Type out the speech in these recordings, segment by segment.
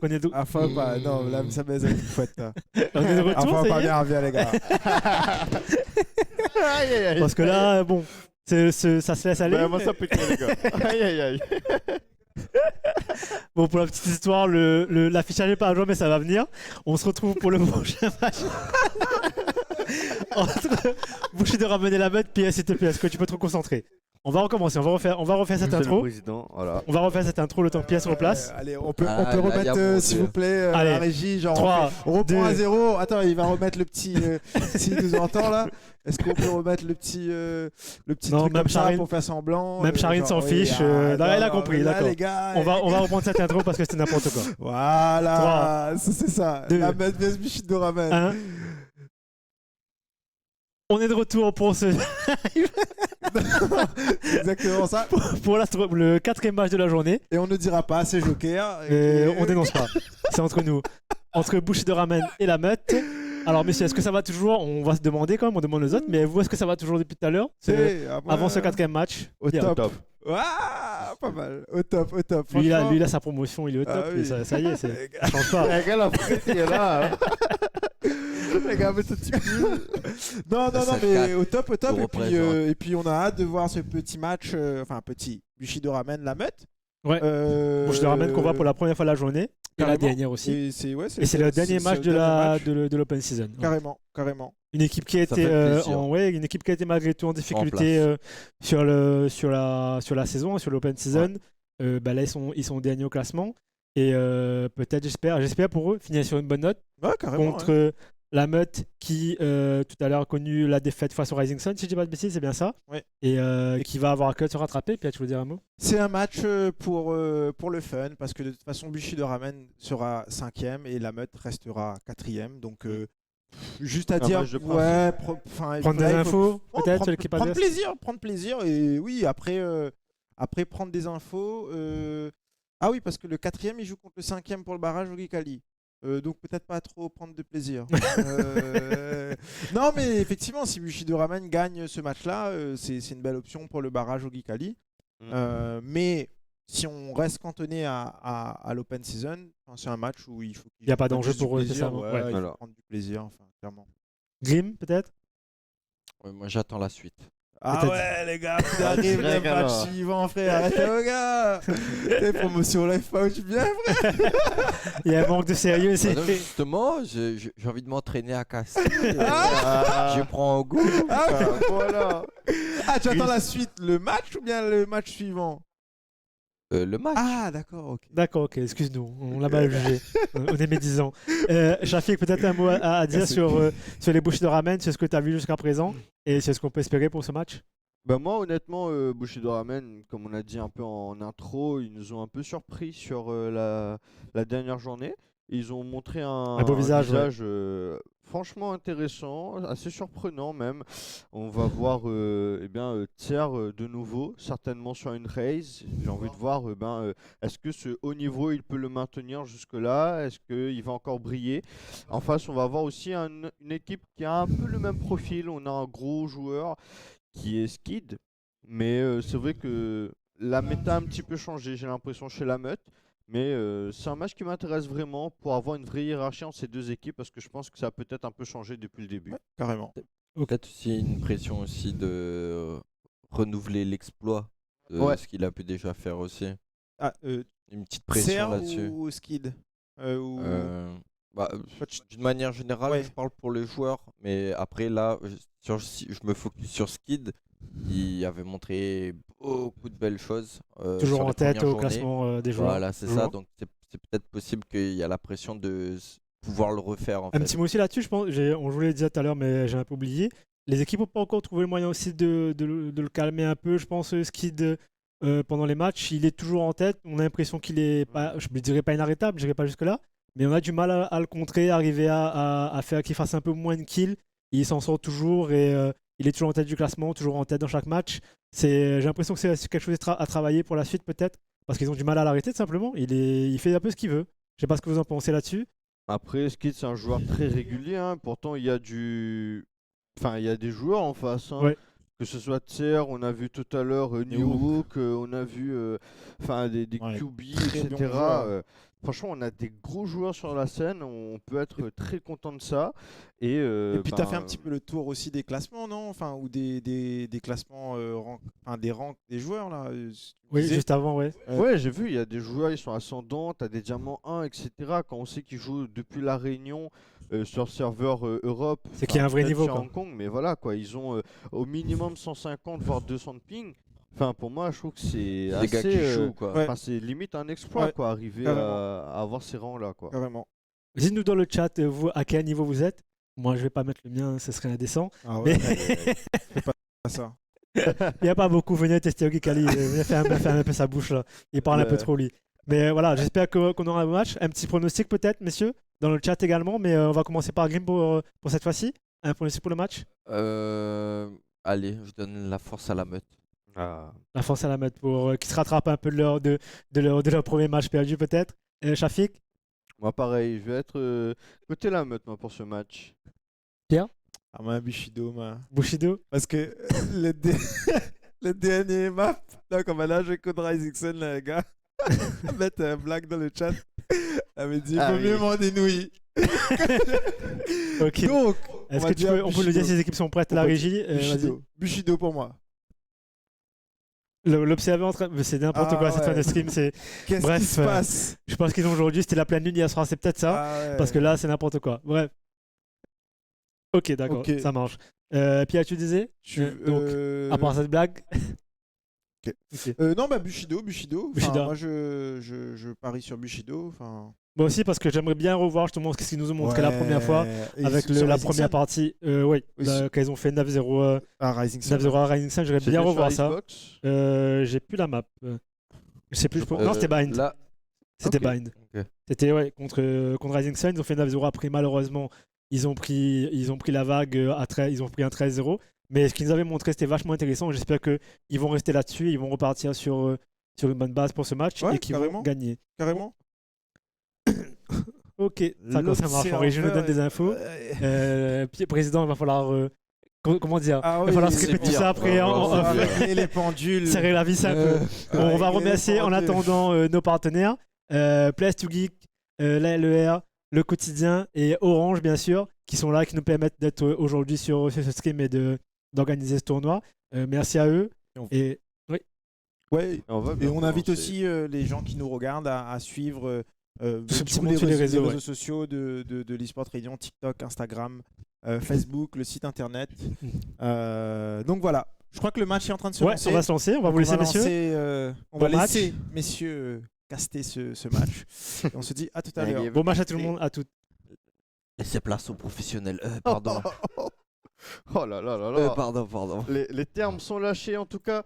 On est de, Enfin, pas. Non, là, ça baise avec une fouette. on est de retour, Enfin, ça pas y est. bien, reviens, les gars. Aïe, aïe, aïe. Parce que là, bon, ça se laisse aller. Ouais, moi ça peut tirer, les gars. Aïe, aïe, aïe. Bon, pour la petite histoire, l'affichage n'est pas à jour, mais ça va venir. On se retrouve pour le prochain match. Entre Boucher de ramener la meute, PS et TP. Est-ce que tu peux te concentrer? On va recommencer, on va refaire cette C'est le intro. président, voilà. On va refaire cette intro le temps que PS replace. Allez, on peut Ah, là, remettre, y a mon s'il Dieu. vous plaît, Allez. la régie. Genre, 3, on reprend 2. à 0. Attends, il va remettre le petit. S'il nous entend là, est-ce qu'on peut remettre le petit Non, truc même comme ça Charine- pour faire semblant même Charine genre, s'en oui, fiche, ah, non, elle a non, compris, là, d'accord. les gars, On va reprendre cette intro parce que c'était n'importe quoi. Voilà, c'est ça. 2. La meute vs Bichette de ramen. 1. On est de retour pour ce C'est exactement ça. pour le 4e match de la journée. Et on ne dira pas, c'est Joker. On dénonce pas. C'est entre nous. Entre Boucher de ramen et la meute. Alors, messieurs, est-ce que ça va toujours? On va se demander quand même, on demande aux autres. Mais vous, est-ce que ça va toujours depuis tout à l'heure? Avant ce 4e match? Au Bien. top. Top. Ah, pas mal. Au top, au top. Lui, Franchement, il a sa promotion, il est au top. Ah lui, oui. ça y est, ça les gars, change pas. Regarde la frite, il est là. hein. les gars, mais ce petit pull. Non, non, non, Ça mais casse. au top, au top. Tout représente. Et puis, on a hâte de voir ce petit match. Enfin, petit. Bushido ramène la meute. Ouais. Boucher de ramen qu'on voit pour la première fois de la journée. Et la carrément. dernière aussi. Et c'est ouais, Et c'est le dernier match le dernier match. de l'Open Season. Ouais. Carrément, carrément. Une équipe qui a Ça été fait plaisir. une équipe qui a été malgré tout en difficulté sur la saison, sur l'Open Season. Bah là ils sont derniers au classement et peut-être j'espère pour eux finir sur une bonne note Ouais, carrément. contre la meute qui tout à l'heure a connu la défaite face au Rising Sun, si je dis pas de bêtises, c'est bien ça. Ouais. Et qui va avoir à cœur de se rattraper. Puis tu veux dire un mot? C'est un match pour le fun parce que de toute façon Bushido Ramen sera 5ème et la meute restera 4ème. Donc juste à Un dire, match de principe. ouais, Prendre des infos peut-être sur l'équipe prendre adverse. prendre plaisir et oui après prendre des infos. Ah oui, parce que le 4ème il joue contre le 5ème pour le barrage au Gikali. Donc peut-être pas trop prendre de plaisir. Non mais effectivement si Bushido Ramen gagne ce match-là, c'est une belle option pour le barrage au Gikali. Mais si on reste cantonné à l'Open Season, enfin, c'est un match où il faut qu'il Il y a pas prenne d'enjeu juste du pour eux, c'est plaisir, ça, ouais, ouais. il faut Voilà. prendre du plaisir, enfin, clairement. Grim peut-être. Ouais, moi j'attends la suite. Ah Peut-être. ouais les gars, il arrive le Direct, match alors. suivant frère, arrêtez les gars. Les promotions live pouch bien. Il y a un manque de sérieux. Bah non, justement, j'ai envie de m'entraîner à casser. Ah. Je prends au goût. Voilà. Ah tu attends la suite, le match ou bien le match suivant? Le match. Ah d'accord, ok. D'accord, ok, excuse-nous, on l'a mal jugé. On est médisant. Shafik, peut-être un mot à dire sur les bouches de ramen, sur ce que tu as vu jusqu'à présent et sur ce qu'on peut espérer pour ce match. Bah moi honnêtement Bushido Ramen, comme on a dit un peu en intro, ils nous ont un peu surpris sur la dernière journée. Ils ont montré un beau visage, franchement intéressant, assez surprenant même. On va voir Thier de nouveau, certainement sur une race. J'ai envie de voir est-ce que ce haut niveau il peut le maintenir jusque-là? Est-ce qu'il va encore briller? En face, on va avoir aussi une équipe qui a un peu le même profil. On a un gros joueur qui est Skid, mais c'est vrai que la méta a un petit peu changé, j'ai l'impression, chez la meute. Mais c'est un match qui m'intéresse vraiment pour avoir une vraie hiérarchie entre ces deux équipes parce que je pense que ça a peut-être un peu changé depuis le début. Ouais, carrément. Peut-être aussi une pression aussi de renouveler l'exploit de Ouais. ce qu'il a pu déjà faire aussi. Ah, Une petite pression là-dessus. ou Skid Bah, d'une manière générale, Ouais. je parle pour les joueurs, mais après là, si je me focus sur Skid, il avait montré beaucoup de belles choses. Toujours sur en les tête premières au journées. classement des joueurs. Voilà, c'est ça. Donc c'est peut-être possible qu'il y a la pression de pouvoir le refaire en Un fait. petit mot aussi là-dessus, je pense, on voulait le dire tout à l'heure, mais j'ai un peu oublié. Les équipes n'ont pas encore trouvé le moyen aussi de le calmer un peu. Je pense Skid, pendant les matchs, il est toujours en tête. On a l'impression qu'il est, pas, je ne dirais pas inarrêtable, je n'irai pas jusque-là, mais on a du mal à le contrer, arriver à faire qu'il fasse un peu moins de kills. Il s'en sort toujours et il est toujours en tête du classement, toujours en tête dans chaque match. J'ai l'impression que c'est quelque chose à travailler pour la suite peut-être, parce qu'ils ont du mal à l'arrêter tout simplement. Il fait un peu ce qu'il veut. Je sais pas ce que vous en pensez là-dessus. Après, Skid, c'est un joueur très régulier, hein. Pourtant il y a des joueurs en face, hein. Ouais. Que ce soit Tier, on a vu tout à l'heure New Hook, on a vu des Ouais, QB, très bons etc. joueurs. Franchement, on a des gros joueurs sur la scène, on peut être très content de ça. Et, Et puis, tu as fait un petit peu le tour aussi des classements, non? Enfin, ou des classements, des ranks des joueurs, là. Tu Oui, disais. juste avant, ouais. Ouais, j'ai vu, il y a des joueurs, ils sont ascendants, t'as des diamants 1, etc. Quand on sait qu'ils jouent depuis la Réunion sur serveur Europe, C'est qu'il y a un vrai peut-être niveau, sur quoi. Hong Kong, mais voilà, quoi, ils ont au minimum 150 voire 200 de ping. Enfin, pour moi, je trouve que c'est Les gars assez. qui jouent, quoi. Ouais. Enfin, c'est limite un exploit, Ouais, quoi, arriver carrément. à avoir ces rangs-là, quoi. Carrément. Dites-nous dans le chat, vous, à quel niveau vous êtes. Moi, je vais pas mettre le mien, ce serait indécent. Ah Mais ouais, pas ça. il n'y a pas beaucoup. Venez tester Yogi Kali. Venez faire un peu sa bouche, là. Il parle un peu Ouais. trop, lui. Mais voilà, j'espère qu'on aura un bon match. Un petit pronostic, peut-être, messieurs, dans le chat également. Mais on va commencer par Grim pour cette fois-ci. Un pronostic pour le match. Allez, je donne la force à la meute. Ah. La force à la mettre pour qui se rattrape un peu de leur premier match perdu, peut-être. Shafik. Moi, pareil, je vais être côté la meute, moi, pour ce match. Ah, moi, Bushido, moi. Bushido. Parce que le dernier map, là, comme là, je code Rising là, les gars, mettre un blague dans le chat. Elle me dit, il Ah vaut mieux oui. manger des nouilles. Ok. Donc, Est-ce que on peut le dire si les équipes sont prêtes, la régie. Vas-y. Bushido. Bushido pour moi. L'observer en train. C'est n'importe Ah quoi cette fin ouais. de stream. Qu'est-ce Bref, qui se passe? Je pense qu'ils ont aujourd'hui, c'était la pleine lune hier soir, c'est peut-être ça. Ah ouais. Parce que là, c'est n'importe quoi. Bref. Ok, d'accord, Ok. ça marche. Pierre, tu disais donc, à part cette blague. Ok. Ok. Non, bah Bushido. Enfin, Bushido. moi, je parie sur Bushido. Enfin, Moi aussi, parce que j'aimerais bien revoir justement ce qu'ils nous ont montré la première fois. Et Avec sur la Rising première Sun. partie. Oui, Oui, quand ils ont fait 9-0 Ah, Rising Sun. 9-0 à Rising Sun, j'aimerais C'était bien sur revoir ça. Xbox. J'ai plus la map. Je sais plus. Non, c'était Bind. Là, C'était Ok. Bind. Ok. C'était contre Rising Sun, ils ont fait 9-0 après malheureusement ils ont pris la vague à 13, ils ont pris un 13-0, mais ce qu'ils nous avaient montré c'était vachement intéressant, j'espère que ils vont rester là-dessus, ils vont repartir sur une bonne base pour ce match Ouais, et qu'ils vont carrément. gagner. Carrément. Ok, ça quand ça marche, en régie nous donne des infos. Président, il va falloir comment dire, Ah il oui, va falloir se c'est répéter pire. ça après On en va off. Régler les pendules. Serrer la vis un peu. On va remercier en attendant nos partenaires, Place to Geek, la LER, Le Quotidien et Orange, bien sûr, qui sont là, qui nous permettent d'être aujourd'hui sur ce stream et d'organiser ce tournoi. Merci à eux. Et Ouais. Et on va Et bien on invite commencer. aussi les gens qui nous regardent à suivre Ce petit tous monde les sur les réseaux, réseaux, ouais. sociaux de l'eSport Réunion, TikTok, Instagram, Facebook, le site internet. Donc voilà. Je crois que le match est en train de se ouais, lancer. on va se lancer, on va Donc vous laisser, messieurs. On Bon va match. laisser messieurs caster ce match. Et on se dit à tout à l'heure. Bon match à tout le monde, à toutes. laissez place aux professionnels. Pardon. Oh là là là là. Pardon. Les termes sont lâchés en tout cas.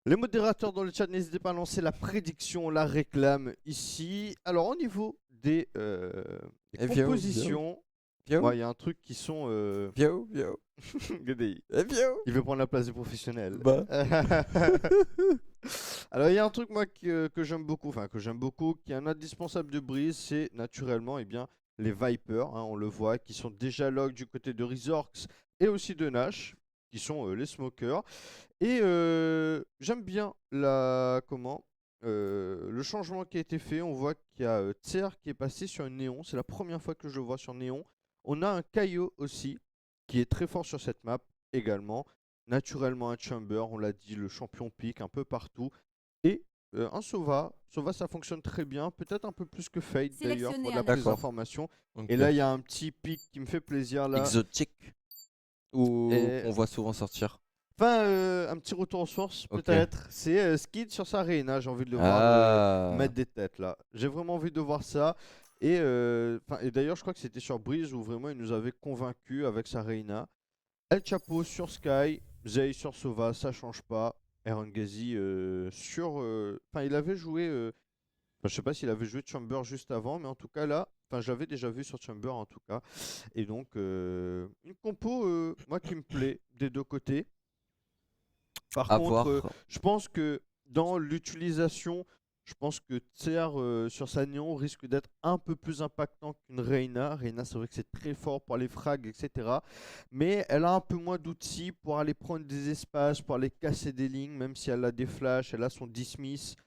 Les modérateurs dans le chat, n'hésitez pas à lancer la prédiction, la réclame ici. Alors au niveau des viens où, compositions, Viens où il y a un truc qui sont... Viens où Viens où Regardez, Viens où il veut prendre la place des professionnels. Bah. Alors il y a un truc moi que j'aime beaucoup, qui est un indispensable de Breeze, c'est naturellement les Vipers, hein, on le voit, qui sont déjà log du côté de Resorx et aussi de Nash, qui sont les smokers. Et j'aime bien le changement qui a été fait. On voit qu'il y a Tser qui est passé sur une Néon. C'est la première fois que je le vois sur Néon. On a un Kaio aussi, qui est très fort sur cette map également. Naturellement un Chamber, on l'a dit, le champion pick un peu partout. Et un Sova. Sova, ça fonctionne très bien. Peut-être un peu plus que Fade d'ailleurs, pour de la plus d'informations. Et là, il y a un petit pick qui me fait plaisir. Là. Exotique. Ou Et- on voit souvent sortir. Enfin, un petit retour aux sources, Ok. peut-être. C'est Skid sur sa Reina, j'ai envie de le voir mettre des têtes là. J'ai vraiment envie de voir ça. Et d'ailleurs, je crois que c'était sur Breeze où vraiment il nous avait convaincus avec sa Reina. El Chapo sur Sky, Zay sur Sova, ça change pas. Erangazi sur. Enfin, il avait joué. Je sais pas s'il avait joué Chamber juste avant, mais en tout cas là, j'avais déjà vu sur Chamber en tout cas. Et donc, une compo, moi qui me plaît des deux côtés. Par À contre, voir. je pense que dans l'utilisation Je pense que Tser sur sa Néon risque d'être un peu plus impactant qu'une Reyna. Reyna, c'est vrai que c'est très fort pour les frags, etc. Mais elle a un peu moins d'outils pour aller prendre des espaces, pour aller casser des lignes, même si elle a des flashs, elle a son dismiss.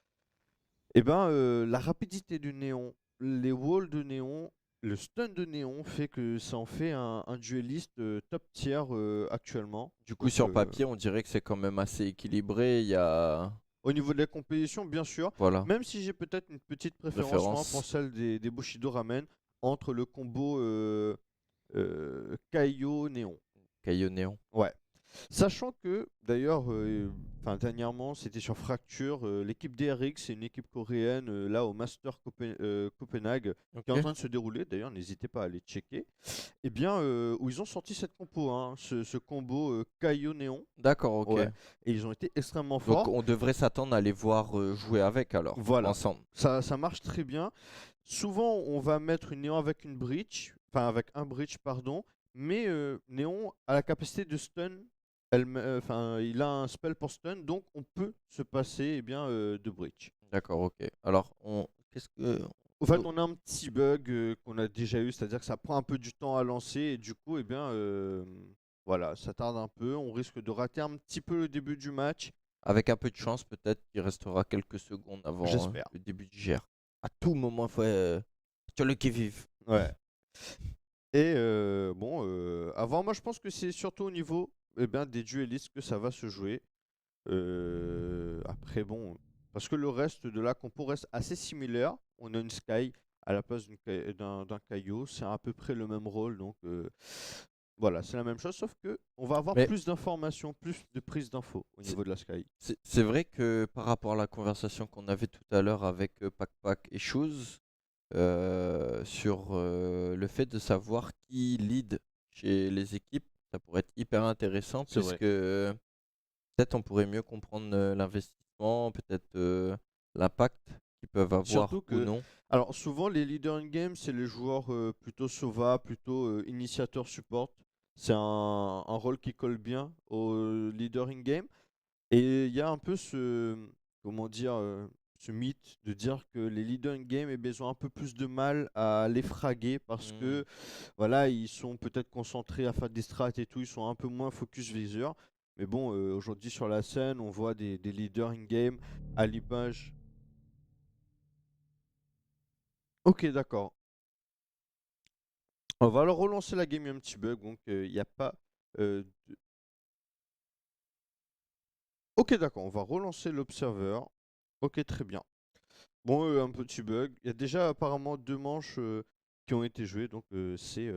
Et ben, la rapidité du Néon, les walls de Néon, le stun de Néon fait que ça en fait un dueliste top tier actuellement. Du coup, sur papier, on dirait que c'est quand même assez équilibré. Il y a. Au niveau de la compétition, bien sûr. Voilà. Même si j'ai peut-être une petite préférence moi, pour celle des Bushido Ramen entre le combo Kaio Néon. Kaio Néon. Ouais. Sachant que, d'ailleurs, dernièrement, c'était sur Fracture, l'équipe DRX, c'est une équipe coréenne, là, au Master Copenhague, qui est en train de se dérouler, d'ailleurs, n'hésitez pas à aller checker, et bien, où ils ont sorti cette compo, hein, ce combo Kaio Néon. D'accord, ok. Ouais. Et ils ont été extrêmement forts. Donc on devrait s'attendre à les voir jouer avec alors, voilà. ensemble. Ça marche très bien. Souvent, on va mettre une Néon avec une breach, enfin avec un breach, pardon, mais Néon a la capacité de stun. Il a un spell pour stun, donc on peut se passer de breach. D'accord, ok. Alors, qu'est-ce que. En fait, on a un petit bug qu'on a déjà eu, c'est-à-dire que ça prend un peu du temps à lancer, et du coup, voilà, ça tarde un peu. On risque de rater un petit peu le début du match. Avec un peu de chance, peut-être qu'il restera quelques secondes avant le début du GR. À tout moment, il faut sur le qui-vive. Ouais. Et avant, moi, je pense que c'est surtout au niveau des duellistes que ça va se jouer. Après, bon, parce que le reste de la compo reste assez similaire. On a une Sky à la place d'un Kaio. C'est à peu près le même rôle. Donc, voilà, c'est la même chose. Sauf que on va avoir plus d'informations, plus de prise d'infos au niveau de la Sky. C'est vrai que par rapport à la conversation qu'on avait tout à l'heure avec Pac et Shoes, sur le fait de savoir qui lead chez les équipes, ça pourrait être hyper intéressant puisque peut-être on pourrait mieux comprendre l'investissement, peut-être l'impact qu'ils peuvent avoir ou non. Alors souvent les leaders in-game, c'est les joueurs plutôt Sova, plutôt initiateur support. C'est un rôle qui colle bien au leader in-game. Et il y a un peu ce mythe de dire que les leaders in-game ils ont un peu plus de mal à les fraguer parce que voilà, ils sont peut-être concentrés à faire des strats et tout, ils sont un peu moins focus viseur. Mais bon, aujourd'hui sur la scène, on voit des leaders in-game à l'image. Ok, d'accord. On va alors relancer la game, il y a un petit bug, donc il n'y a pas Ok, d'accord, on va relancer l'observeur. Ok, très bien. Bon, un petit bug. Il y a déjà apparemment 2 manches qui ont été jouées, donc c'est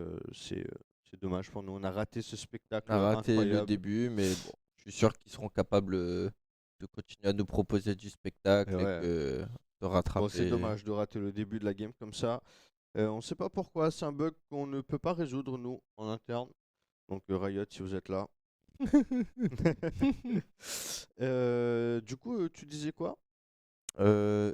dommage pour nous. On a raté ce spectacle. On a raté incroyable. le début, mais bon, je suis sûr qu'ils seront capables de continuer à nous proposer du spectacle et de rattraper. Bon, c'est dommage de rater le début de la game comme ça. On ne sait pas pourquoi, c'est un bug qu'on ne peut pas résoudre nous en interne. Donc Riot, si vous êtes là. Du coup, tu disais quoi?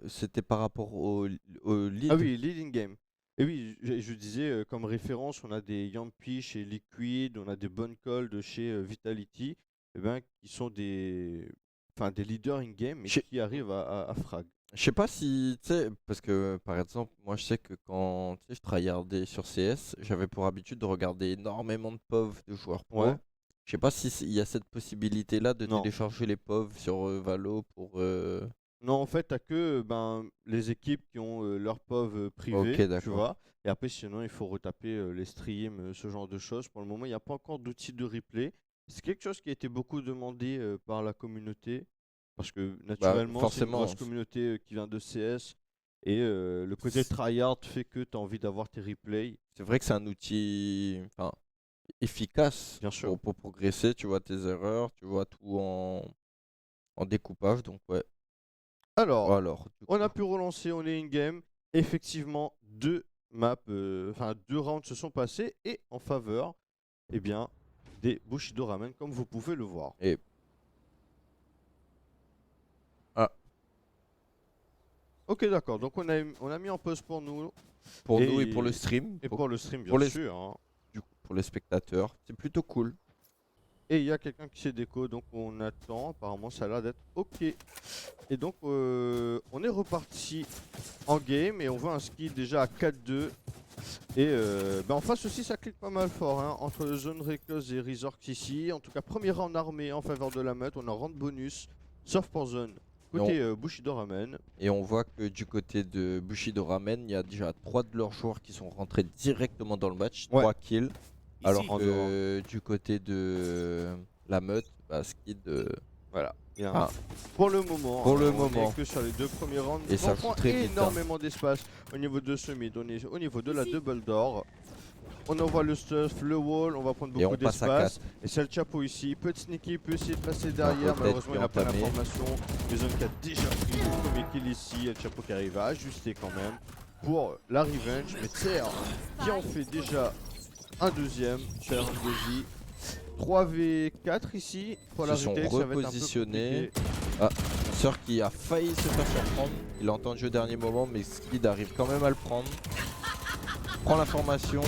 C'était par rapport au lead. Ah oui, leading game. Et oui, je disais, comme référence, on a des Yampi chez Liquid, on a des bonnes calls de chez Vitality, qui sont des leaders in-game et qui arrivent à frag. Je sais pas si, tu sais, parce que par exemple, moi je sais que quand je tryhardais sur CS, j'avais pour habitude de regarder énormément de POV de joueurs pro. Ouais. Je sais pas s'il y a cette possibilité-là de télécharger les POV sur Valo pour... Non, en fait, t'as que les équipes qui ont leur POV privé, tu vois. Et après, sinon, il faut retaper les streams, ce genre de choses. Pour le moment, il n'y a pas encore d'outil de replay. C'est quelque chose qui a été beaucoup demandé par la communauté. Parce que naturellement, c'est une grosse communauté qui vient de CS. Et le côté tryhard fait que tu as envie d'avoir tes replays. C'est vrai que c'est un outil efficace bien sûr. Pour progresser. Tu vois tes erreurs, tu vois tout en découpage. Donc ouais. Alors on a pu relancer, on est in-game. Effectivement, 2 rounds se sont passés et en faveur des Bushido Ramen, comme vous pouvez le voir. Et ok, d'accord. Donc on a mis en pause pour nous. Pour nous et pour le stream. Et pour le stream, bien sûr. Du coup, pour les spectateurs. C'est plutôt cool. Et il y a quelqu'un qui s'est déco, donc on attend. Apparemment, ça a l'air d'être ok. Et donc, on est reparti en game et on voit un ski déjà à 4-2. Et en face aussi, ça clique pas mal fort hein, entre Zone Reikos et Resorts ici. En tout cas, premier round armé en faveur de la meute. On a round bonus, sauf pour Zone. Côté Bushido Ramen. Et on voit que du côté de Bushido Ramen, il y a déjà 3 de leurs joueurs qui sont rentrés directement dans le match, 3 kills. Alors que du côté de la meute, Skid, voilà. Ah. Pour le moment, Pour le on moment. est que sur les 2 premiers rounds. Et ça on prend joue très vite, énormément d'espace au niveau de ce mid. On est au niveau de la double door. On envoie le stuff, le wall, on va prendre Et beaucoup on passe à d'espace. Et c'est le chapeau ici, il peut être sneaky, il peut essayer de passer derrière, peut-être malheureusement il n'a pas entamé. l'information. Les zones qui a déjà pris le premier kill ici, El Chapo qui arrive à ajuster quand même pour la revenge. Mais Tser qui en fait déjà un deuxième, Tser Ngozi. 3v4 ici pour la Se sont retake, ça va être un peu repositionnés. compliqué. Sœur qui a failli se faire surprendre. Il a entendu au dernier moment, mais Skid arrive quand même à le prendre. Prend l'information.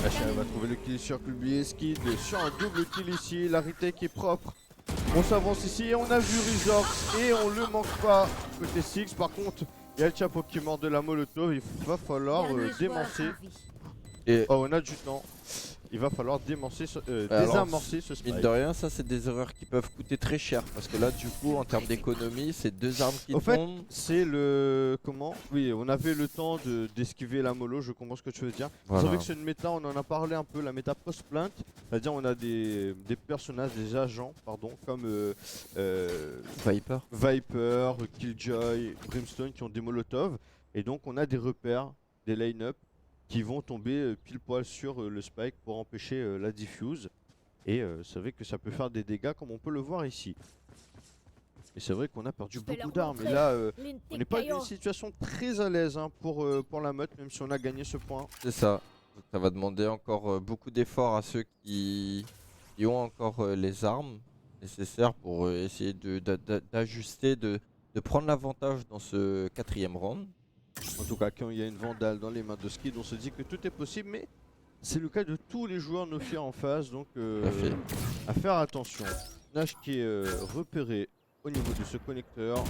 HL va trouver le kill sur Kulbi et Skid sur un double kill ici. La retake est propre. On s'avance ici, on a vu Resorts et on le manque pas côté Six. Par contre, il y a le Chapeau qui est mort de la molotov. Il va falloir démancer. Et Oh, on a du temps. Il va falloir désamorcer ce spike. mine de rien, ça c'est des erreurs qui peuvent coûter très cher. Parce que là, du coup, en termes d'économie, c'est 2 armes qui Au fait, tombent. c'est le... Comment? Oui, on avait le temps d'esquiver la mollo, je comprends ce que tu veux dire. Voilà. Vous savez que c'est une méta, on en a parlé un peu, la méta post-plainte. C'est-à-dire on a des personnages, des agents, pardon, comme Viper. Viper, Killjoy, Brimstone qui ont des molotovs. Et donc on a des repères, des line-up qui vont tomber pile poil sur le spike pour empêcher la diffuse. Et c'est vrai que ça peut faire des dégâts comme on peut le voir ici. Et c'est vrai qu'on a perdu beaucoup d'armes. Et là, on n'est pas dans une situation très à l'aise hein, pour la meute, même si on a gagné ce point. C'est ça. Donc, ça va demander encore beaucoup d'efforts à ceux qui ont encore les armes nécessaires pour essayer d'ajuster, de prendre l'avantage dans ce 4ème round. En tout cas, quand il y a une vandale dans les mains de Skid, on se dit que tout est possible, mais c'est le cas de tous les joueurs Nofir en face, donc à faire attention. Nash qui est repéré au niveau de ce connecteur.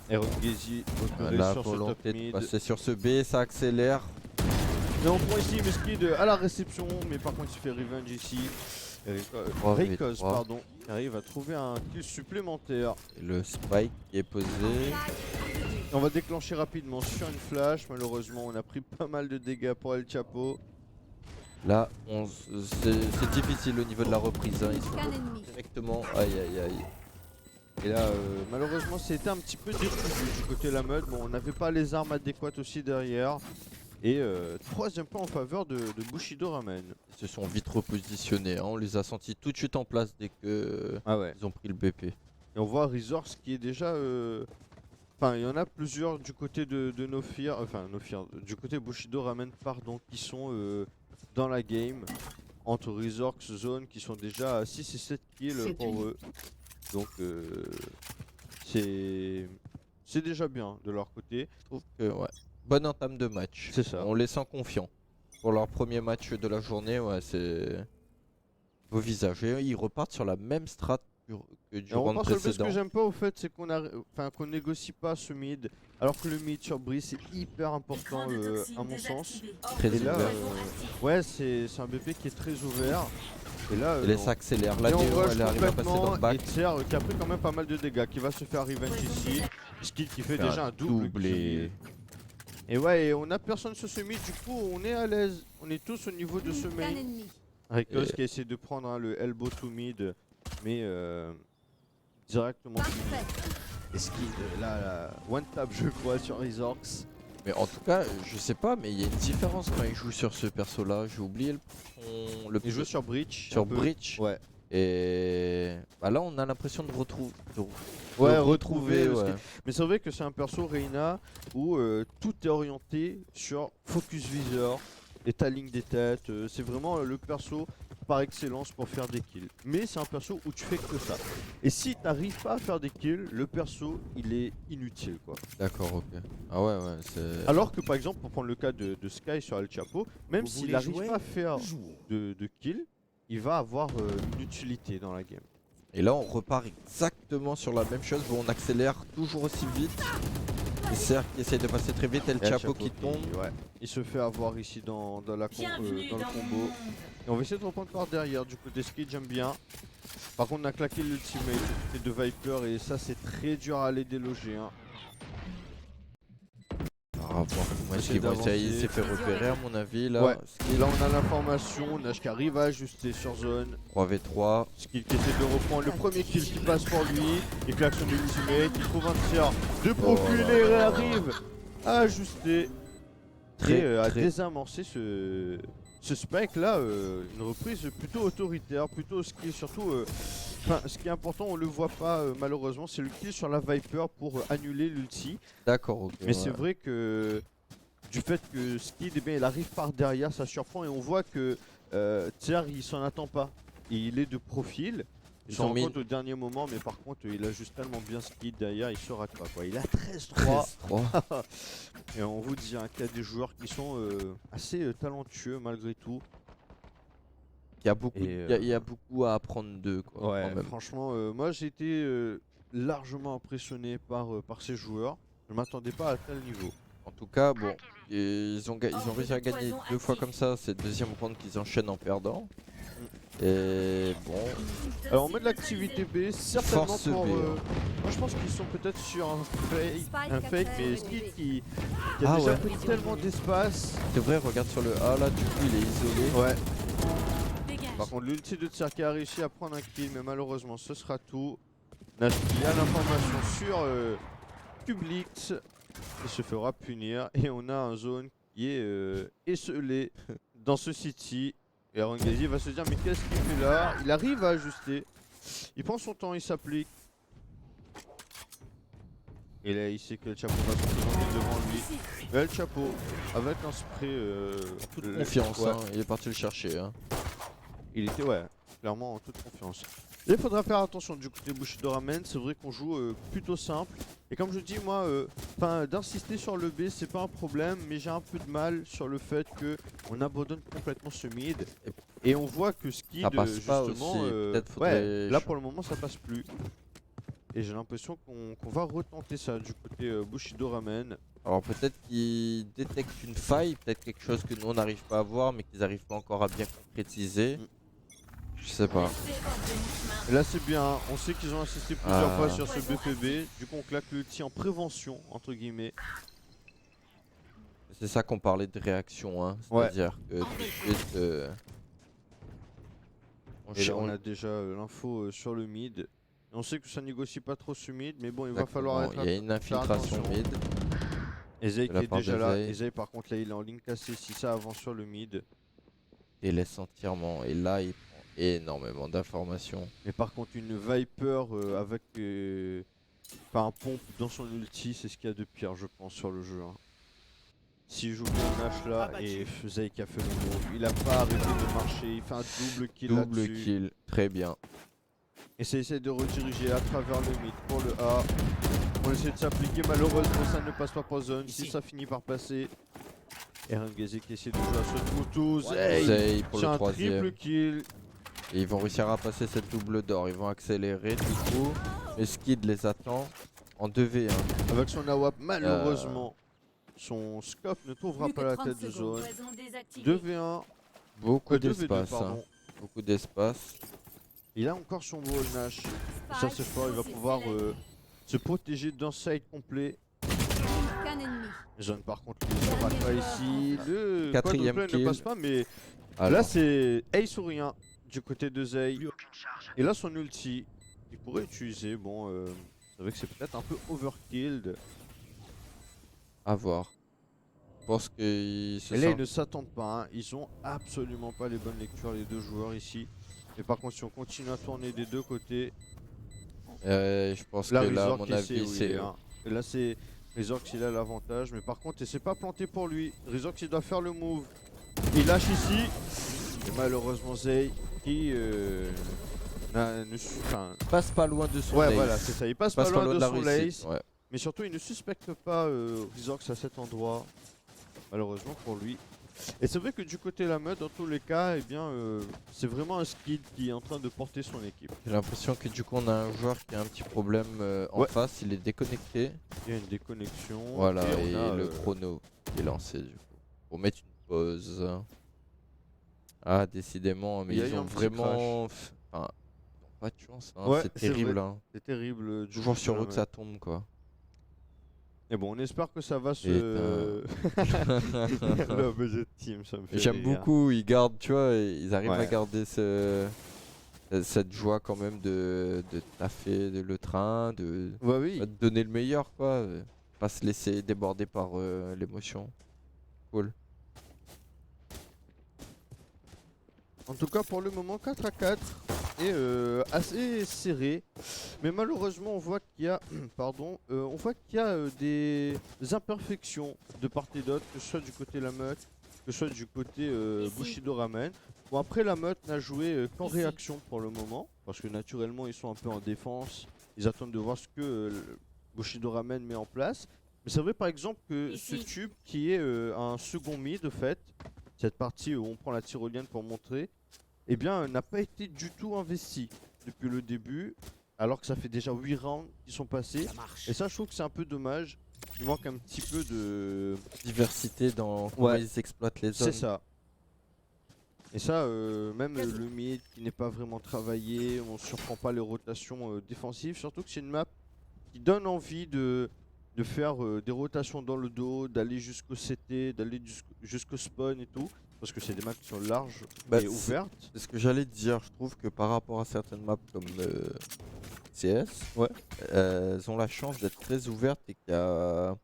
Aaron Gezi repéré La sur ce top volonté de mid. passer sur ce B, ça accélère. Et on prend ici Skid à la réception, mais par contre il se fait revenge ici. Reikos, pardon, qui arrive à trouver un kill supplémentaire. Et le spike qui est posé. On va déclencher rapidement sur une flash. Malheureusement, on a pris pas mal de dégâts pour El Chapo. Là, c'est difficile au niveau de la reprise. Hein. Ils sont directement. Aïe aïe aïe. Et là, malheureusement, c'était un petit peu décousu du côté de la meute. Bon, on n'avait pas les armes adéquates aussi derrière. Et 3ème point en faveur de Bushido Ramen. Ils se sont vite repositionnés. Hein. On les a sentis tout de suite en place dès que ils ont pris le BP. Et on voit Resorts qui est déjà... Enfin, il y en a plusieurs du côté de Nofir, du côté Bushido Ramen, pardon, qui sont dans la game. Entre Resorts, Zone, qui sont déjà à 6 et 7 kills pour eux. Donc, c'est déjà bien de leur côté. Je trouve que, bonne entame de match. C'est ça. On les sent confiants. Pour leur premier match de la journée, c'est beau visage. Et ils repartent sur la même strat que du round précédent. Ce que j'aime pas au fait, c'est qu'on négocie pas ce mid, alors que le mid sur Breeze c'est hyper important à mon sens. Très Et là, ouvert. ouais, c'est un BP qui est très ouvert. Et là, Et ça accélère. La et on Néo, rush elle arrive à passer dans le complètement, et back. Tser qui a pris quand même pas mal de dégâts, qui va se faire revenge ici. Skid qui fait déjà un doublé. Et ouais, et on a personne sur ce mid, du coup on est à l'aise. On est tous au niveau de ce main. Reikos qui essaie de prendre le elbow to mid, mais directement et Skid là, one tap je crois sur Resorts. Mais en tout cas, je sais pas, mais il y a une différence quand il joue sur ce perso là. J'ai oublié le Il joue sur Breach. sur Breach. Ouais. Et là, on a l'impression de retrouver. Retrouver le ouais. Skid. Mais c'est vrai que c'est un perso Reina où tout est orienté sur focus visor et ta ligne des têtes. C'est vraiment le perso par excellence pour faire des kills. Mais c'est un perso où tu fais que ça. Et si t'arrives pas à faire des kills, le perso il est inutile quoi. D'accord, ok. Ah ouais, c'est. Alors que par exemple, pour prendre le cas de Sky sur El Chapo, même Vous s'il voulez n'arrive jouer pas à faire de kills, il va avoir une utilité dans la game. Et là, on repart exactement sur la même chose. Bon, on accélère toujours aussi vite. C'est Serre qui essaye de passer très vite et le Et chapeau qui tombe. ouais. Il se fait avoir ici dans le combo. Et on va essayer de reprendre par derrière. Du côté Skid, j'aime bien. Par contre, on a claqué l'ultimate du côté de Viper et ça, c'est très dur à aller déloger. Hein. Ah, bon, moi, Essayer d'avancer. il s'est fait repérer à mon avis là. Ouais. Et là, on a l'information. Nash qui arrive à ajuster sur zone. 3v3. Skid qui essaie de reprendre le premier kill qui passe pour lui. Il claque son ultimate. Il trouve un tir de profil et il arrive à ajuster. Et à désamorcer ce spike là, une reprise plutôt autoritaire, plutôt skill surtout. Ce qui est important, on le voit pas malheureusement, c'est le kill sur la Viper pour annuler l'ulti. D'accord, ok. Mais c'est vrai que du fait que Skid, eh bien, il arrive par derrière, ça surprend et on voit que Thier il s'en attend pas. Et il est de profil. Il s'en rend compte au dernier moment, mais par contre il a juste tellement bien Skid derrière, il se rate pas quoi. Il a 13-3. Et on vous dit qu'il y a des joueurs qui sont assez talentueux malgré tout. Il y a beaucoup à apprendre d'eux quoi. Ouais, quand même. franchement, moi j'ai été largement impressionné par ces joueurs. Je m'attendais pas à tel niveau. En tout cas, bon, ils ont réussi à gagner 2 fois comme ça. C'est le deuxième round qu'ils enchaînent en perdant. Et bon. Alors on met de l'activité B, certainement Force pour. B, Moi je pense qu'ils sont peut-être sur un fake, mais Skid qui Ah a déjà ouais. pris tellement d'espace. C'est vrai, regarde sur le A là, du coup il est isolé. Ouais. Par contre l'ulti de Tsar qui a réussi à prendre un kill, mais malheureusement ce sera tout. Nash qui a l'information sur Publix, il se fera punir et on a un zone qui est esselé dans ce city. Et Arangazi va se dire mais qu'est-ce qu'il fait là? Il arrive à ajuster. Il prend son temps, il s'applique. Et là il sait que le chapeau va se présenter devant lui. Et là, le chapeau avec un spray Toute confiance, ouais. hein, il est parti le chercher. Hein. Il était clairement en toute confiance. Et il faudra faire attention du côté Bushido Ramen, c'est vrai qu'on joue plutôt simple. Et comme je dis moi, d'insister sur le B c'est pas un problème, mais j'ai un peu de mal sur le fait que on abandonne complètement ce mid. Et on voit que Skid Ça passe pas justement, aussi, peut-être faudrait... là pour le moment ça passe plus. Et j'ai l'impression qu'on va retenter ça du côté Bushido Ramen. Alors peut-être qu'ils détectent une faille, peut-être quelque chose que nous on n'arrive pas à voir mais qu'ils n'arrivent pas encore à bien concrétiser. Je sais pas. Et là c'est bien, on sait qu'ils ont insisté plusieurs fois sur ce BPB, du coup on claque l'ulti en prévention entre guillemets. C'est ça qu'on parlait de réaction, hein. C'est-à-dire que tout de suite, on a déjà l'info sur le mid. Et on sait que ça négocie pas trop ce mid, mais bon il va Exactement, falloir être il y a une infiltration mid. Ezei qui est déjà là, d'Ezei. Ezei par contre là il est en ligne cassée si ça avance sur le mid. Il laisse entièrement et là il prend énormément d'informations. Mais par contre une Viper avec un pompe dans son ulti, c'est ce qu'il y a de pire je pense sur le jeu. Hein. S'il joue bien Nash là et Ezei qui a fait le move, il a pas arrêté de marcher, il fait un double kill là-dessus. Double kill, très bien. Et ça essaie de rediriger à travers le mid pour le A. On essaie de s'appliquer, malheureusement ça ne passe pas pour zone. Si ça finit par passer. Arangazi qui essaie de jouer à ce toutou. Zay pour c'est le un troisième. triple kill. Et ils vont réussir à passer cette double d'or, ils vont accélérer du coup. Mais Skid les attend en 2v1. Avec son AWP, malheureusement, son scope ne trouvera Plus pas que la 30 tête de secondes. zone. Poison désactivé. 2v1. Beaucoup 2v2, d'espace, pardon. hein. Beaucoup d'espace. Il a encore son wall Nash. Ça c'est fort, il va pouvoir se protéger d'un side complet. Qu'un ennemi. Zone par contre ne se rate pas ici. Le Quatrième quadruple ne kill. passe pas, mais Alors, là c'est ace ou rien du côté de Zay. Et là son ulti, il pourrait utiliser, bon c'est vrai que c'est peut-être un peu overkilled. à voir. Je pense qu'ils se Et là ils sentent... ne s'attendent pas, hein. Ils ont absolument pas les bonnes lectures les deux joueurs ici. Mais par contre si on continue à tourner des deux côtés, je pense là que là, à Rizork mon avis, c'est... Et là c'est Rizork il a l'avantage, mais par contre il s'est pas planté pour lui. Rizork il doit faire le move. Il lâche ici. Et malheureusement Zay qui passe pas loin de son ouais lace. voilà c'est ça, il passe Passe pas loin de la son réussite. lace. Ouais. Mais surtout il ne suspecte pas Rizork à cet endroit. malheureusement pour lui. Et c'est vrai que du côté de la meute, dans tous les cas, eh bien, c'est vraiment un Skid qui est en train de porter son équipe. J'ai l'impression que du coup on a un joueur qui a un petit problème en Ouais. face, il est déconnecté. Il y a une déconnexion. Voilà, et et on a, le chrono qui est lancé du coup. Pour mettre une pause. Ah, décidément, mais Il y a ils eu ont un petit vraiment. Enfin, ils ont pas de chance, hein. Ouais, C'est c'est terrible. vrai. Hein. C'est terrible. du Toujours coup, sur la eux que meute. ça tombe, quoi. Et bon, on espère que ça va se. Putain. Le budget team, ça me fait J'aime rire. beaucoup, ils gardent, tu vois, ils arrivent à Ouais. garder cette joie quand même de taffer le train, de Bah oui. donner le meilleur, quoi. Pas se laisser déborder par l'émotion. Cool. En tout cas, pour le moment, 4-4 et assez serré. Mais malheureusement, on voit qu'il y a, on voit qu'il y a des imperfections de part et d'autre, que ce soit du côté la meute, que ce soit du côté Ici. Bushido Ramen. Bon, après, la meute n'a joué qu'en Ici. réaction pour le moment, parce que naturellement, ils sont un peu en défense. Ils attendent de voir ce que Bushido Ramen met en place. Mais c'est vrai, par exemple, que ce Ici. tube qui est un second mid, de fait, cette partie où on prend la tyrolienne pour montrer, eh bien, n'a pas été du tout investi depuis le début, alors que ça fait déjà 8 rounds qui sont passés. Et ça, je trouve que c'est un peu dommage. Il manque un petit peu de... Diversité dans comment Ouais. ils exploitent les zones. C'est ça. Et ça, même le mid qui n'est pas vraiment travaillé, on ne surprend pas les rotations défensives, surtout que c'est une map qui donne envie de faire des rotations dans le dos, d'aller jusqu'au CT, d'aller jusqu'au spawn et tout, parce que c'est des maps qui sont larges Bah, et c'est- ouvertes. C'est ce que j'allais te dire, je trouve que par rapport à certaines maps comme CS, Ouais. elles ont la chance d'être très ouvertes et qu'il y a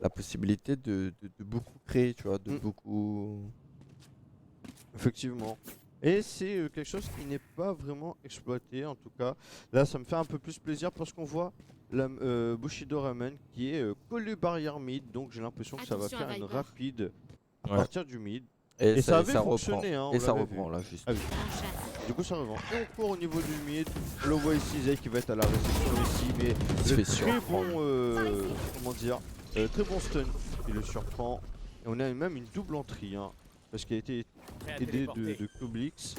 la possibilité de beaucoup créer, tu vois, de Mm. beaucoup... Effectivement. Et c'est quelque chose qui n'est pas vraiment exploité, en tout cas. Là, ça me fait un peu plus plaisir parce qu'on voit la Bushido Ramen qui est collé barrière mid, donc j'ai l'impression que ça va Attention faire à une Viper. rapide à Ouais. partir du mid. Et, ça avait reprend. fonctionné, hein, on Et ça l'avait reprend vu. là, juste. Ah oui. Un chasse. Du coup, ça revend. Et on court au niveau du mid. On le voit ici, Zay qui va être à la réception ici, mais Il se le fait très surprendre. bon, comment dire, très bon stun qui le surprend. Et on a même une double entrée, hein, parce qu'il a été aidé de Kublix.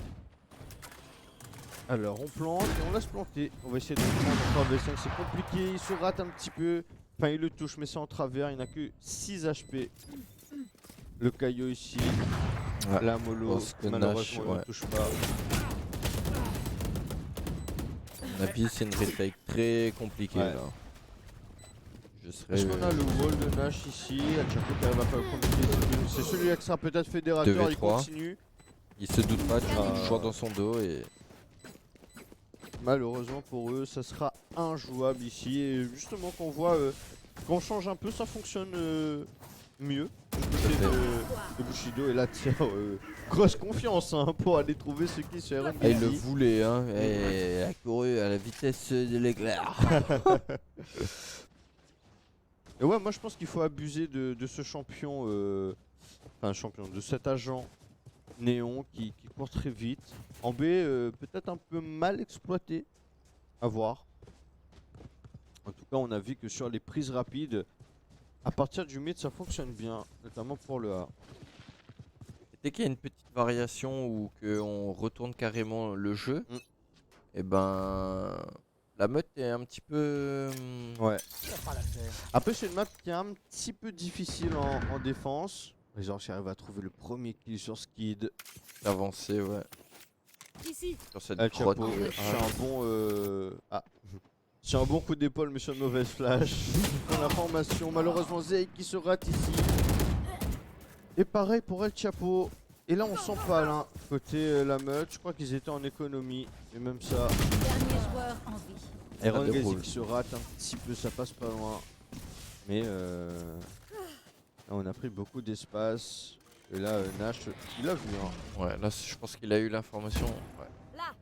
Alors on plante et on laisse planter. On va essayer de le prendre en V5, c'est compliqué, il se rate un petit peu. Enfin il le touche mais c'est en travers, il n'a que 6 HP. Le caillou ici, Ouais. la mollo, Pense que malheureusement Nash, il ouais. ne touche pas. À mon avis, c'est une retake très compliquée Ouais. là. Je serais... Est-ce qu'on a le wall de Nash ici? Alchaco qui arrive à faire le premier kill. C'est celui qui sera peut-être fédérateur, il 2v3. continue. Il se doute pas, tu vois, Ah. toujours dans son dos et... Malheureusement pour eux, ça sera injouable ici. Et justement, qu'on voit, quand on change un peu, ça fonctionne mieux. Du côté de Bushido. Et là, tiens, grosse confiance hein, pour aller trouver ce qui sur Ah, il le RNBC. voulait, hein. Et il a couru à la vitesse de l'éclair. Et ouais, moi je pense qu'il faut abuser de ce champion, de cet agent néon qui court très vite. En B, peut-être un peu mal exploité, à voir. En tout cas, on a vu que sur les prises rapides, à partir du mid, ça fonctionne bien, notamment pour le A. Dès qu'il y a une petite variation ou qu'on retourne carrément le jeu, Mm. et ben... La meute est un petit peu... Ouais. Après, c'est une map qui est un petit peu difficile en défense. Genre, j'arrive à trouver le premier kill sur Skid. avancée, ouais. Ici. Sur cette Ah, grotte. chapeau. C'est un bon. C'est un bon coup d'épaule, mais sur une mauvaise flash. Pour l'information, malheureusement, Zay qui se rate ici. Et pareil pour El Chapo. Et là, on s'empale, hein. Côté la meute, je crois qu'ils étaient en économie. Et même ça. Dernier joueur en vie. Aaron de Gazi rôle. qui se rate un petit peu, ça passe pas loin. Mais là, on a pris beaucoup d'espace. Et là, Nash, il a vu, hein. Ouais, là, je pense qu'il a eu l'information. Ouais. Là.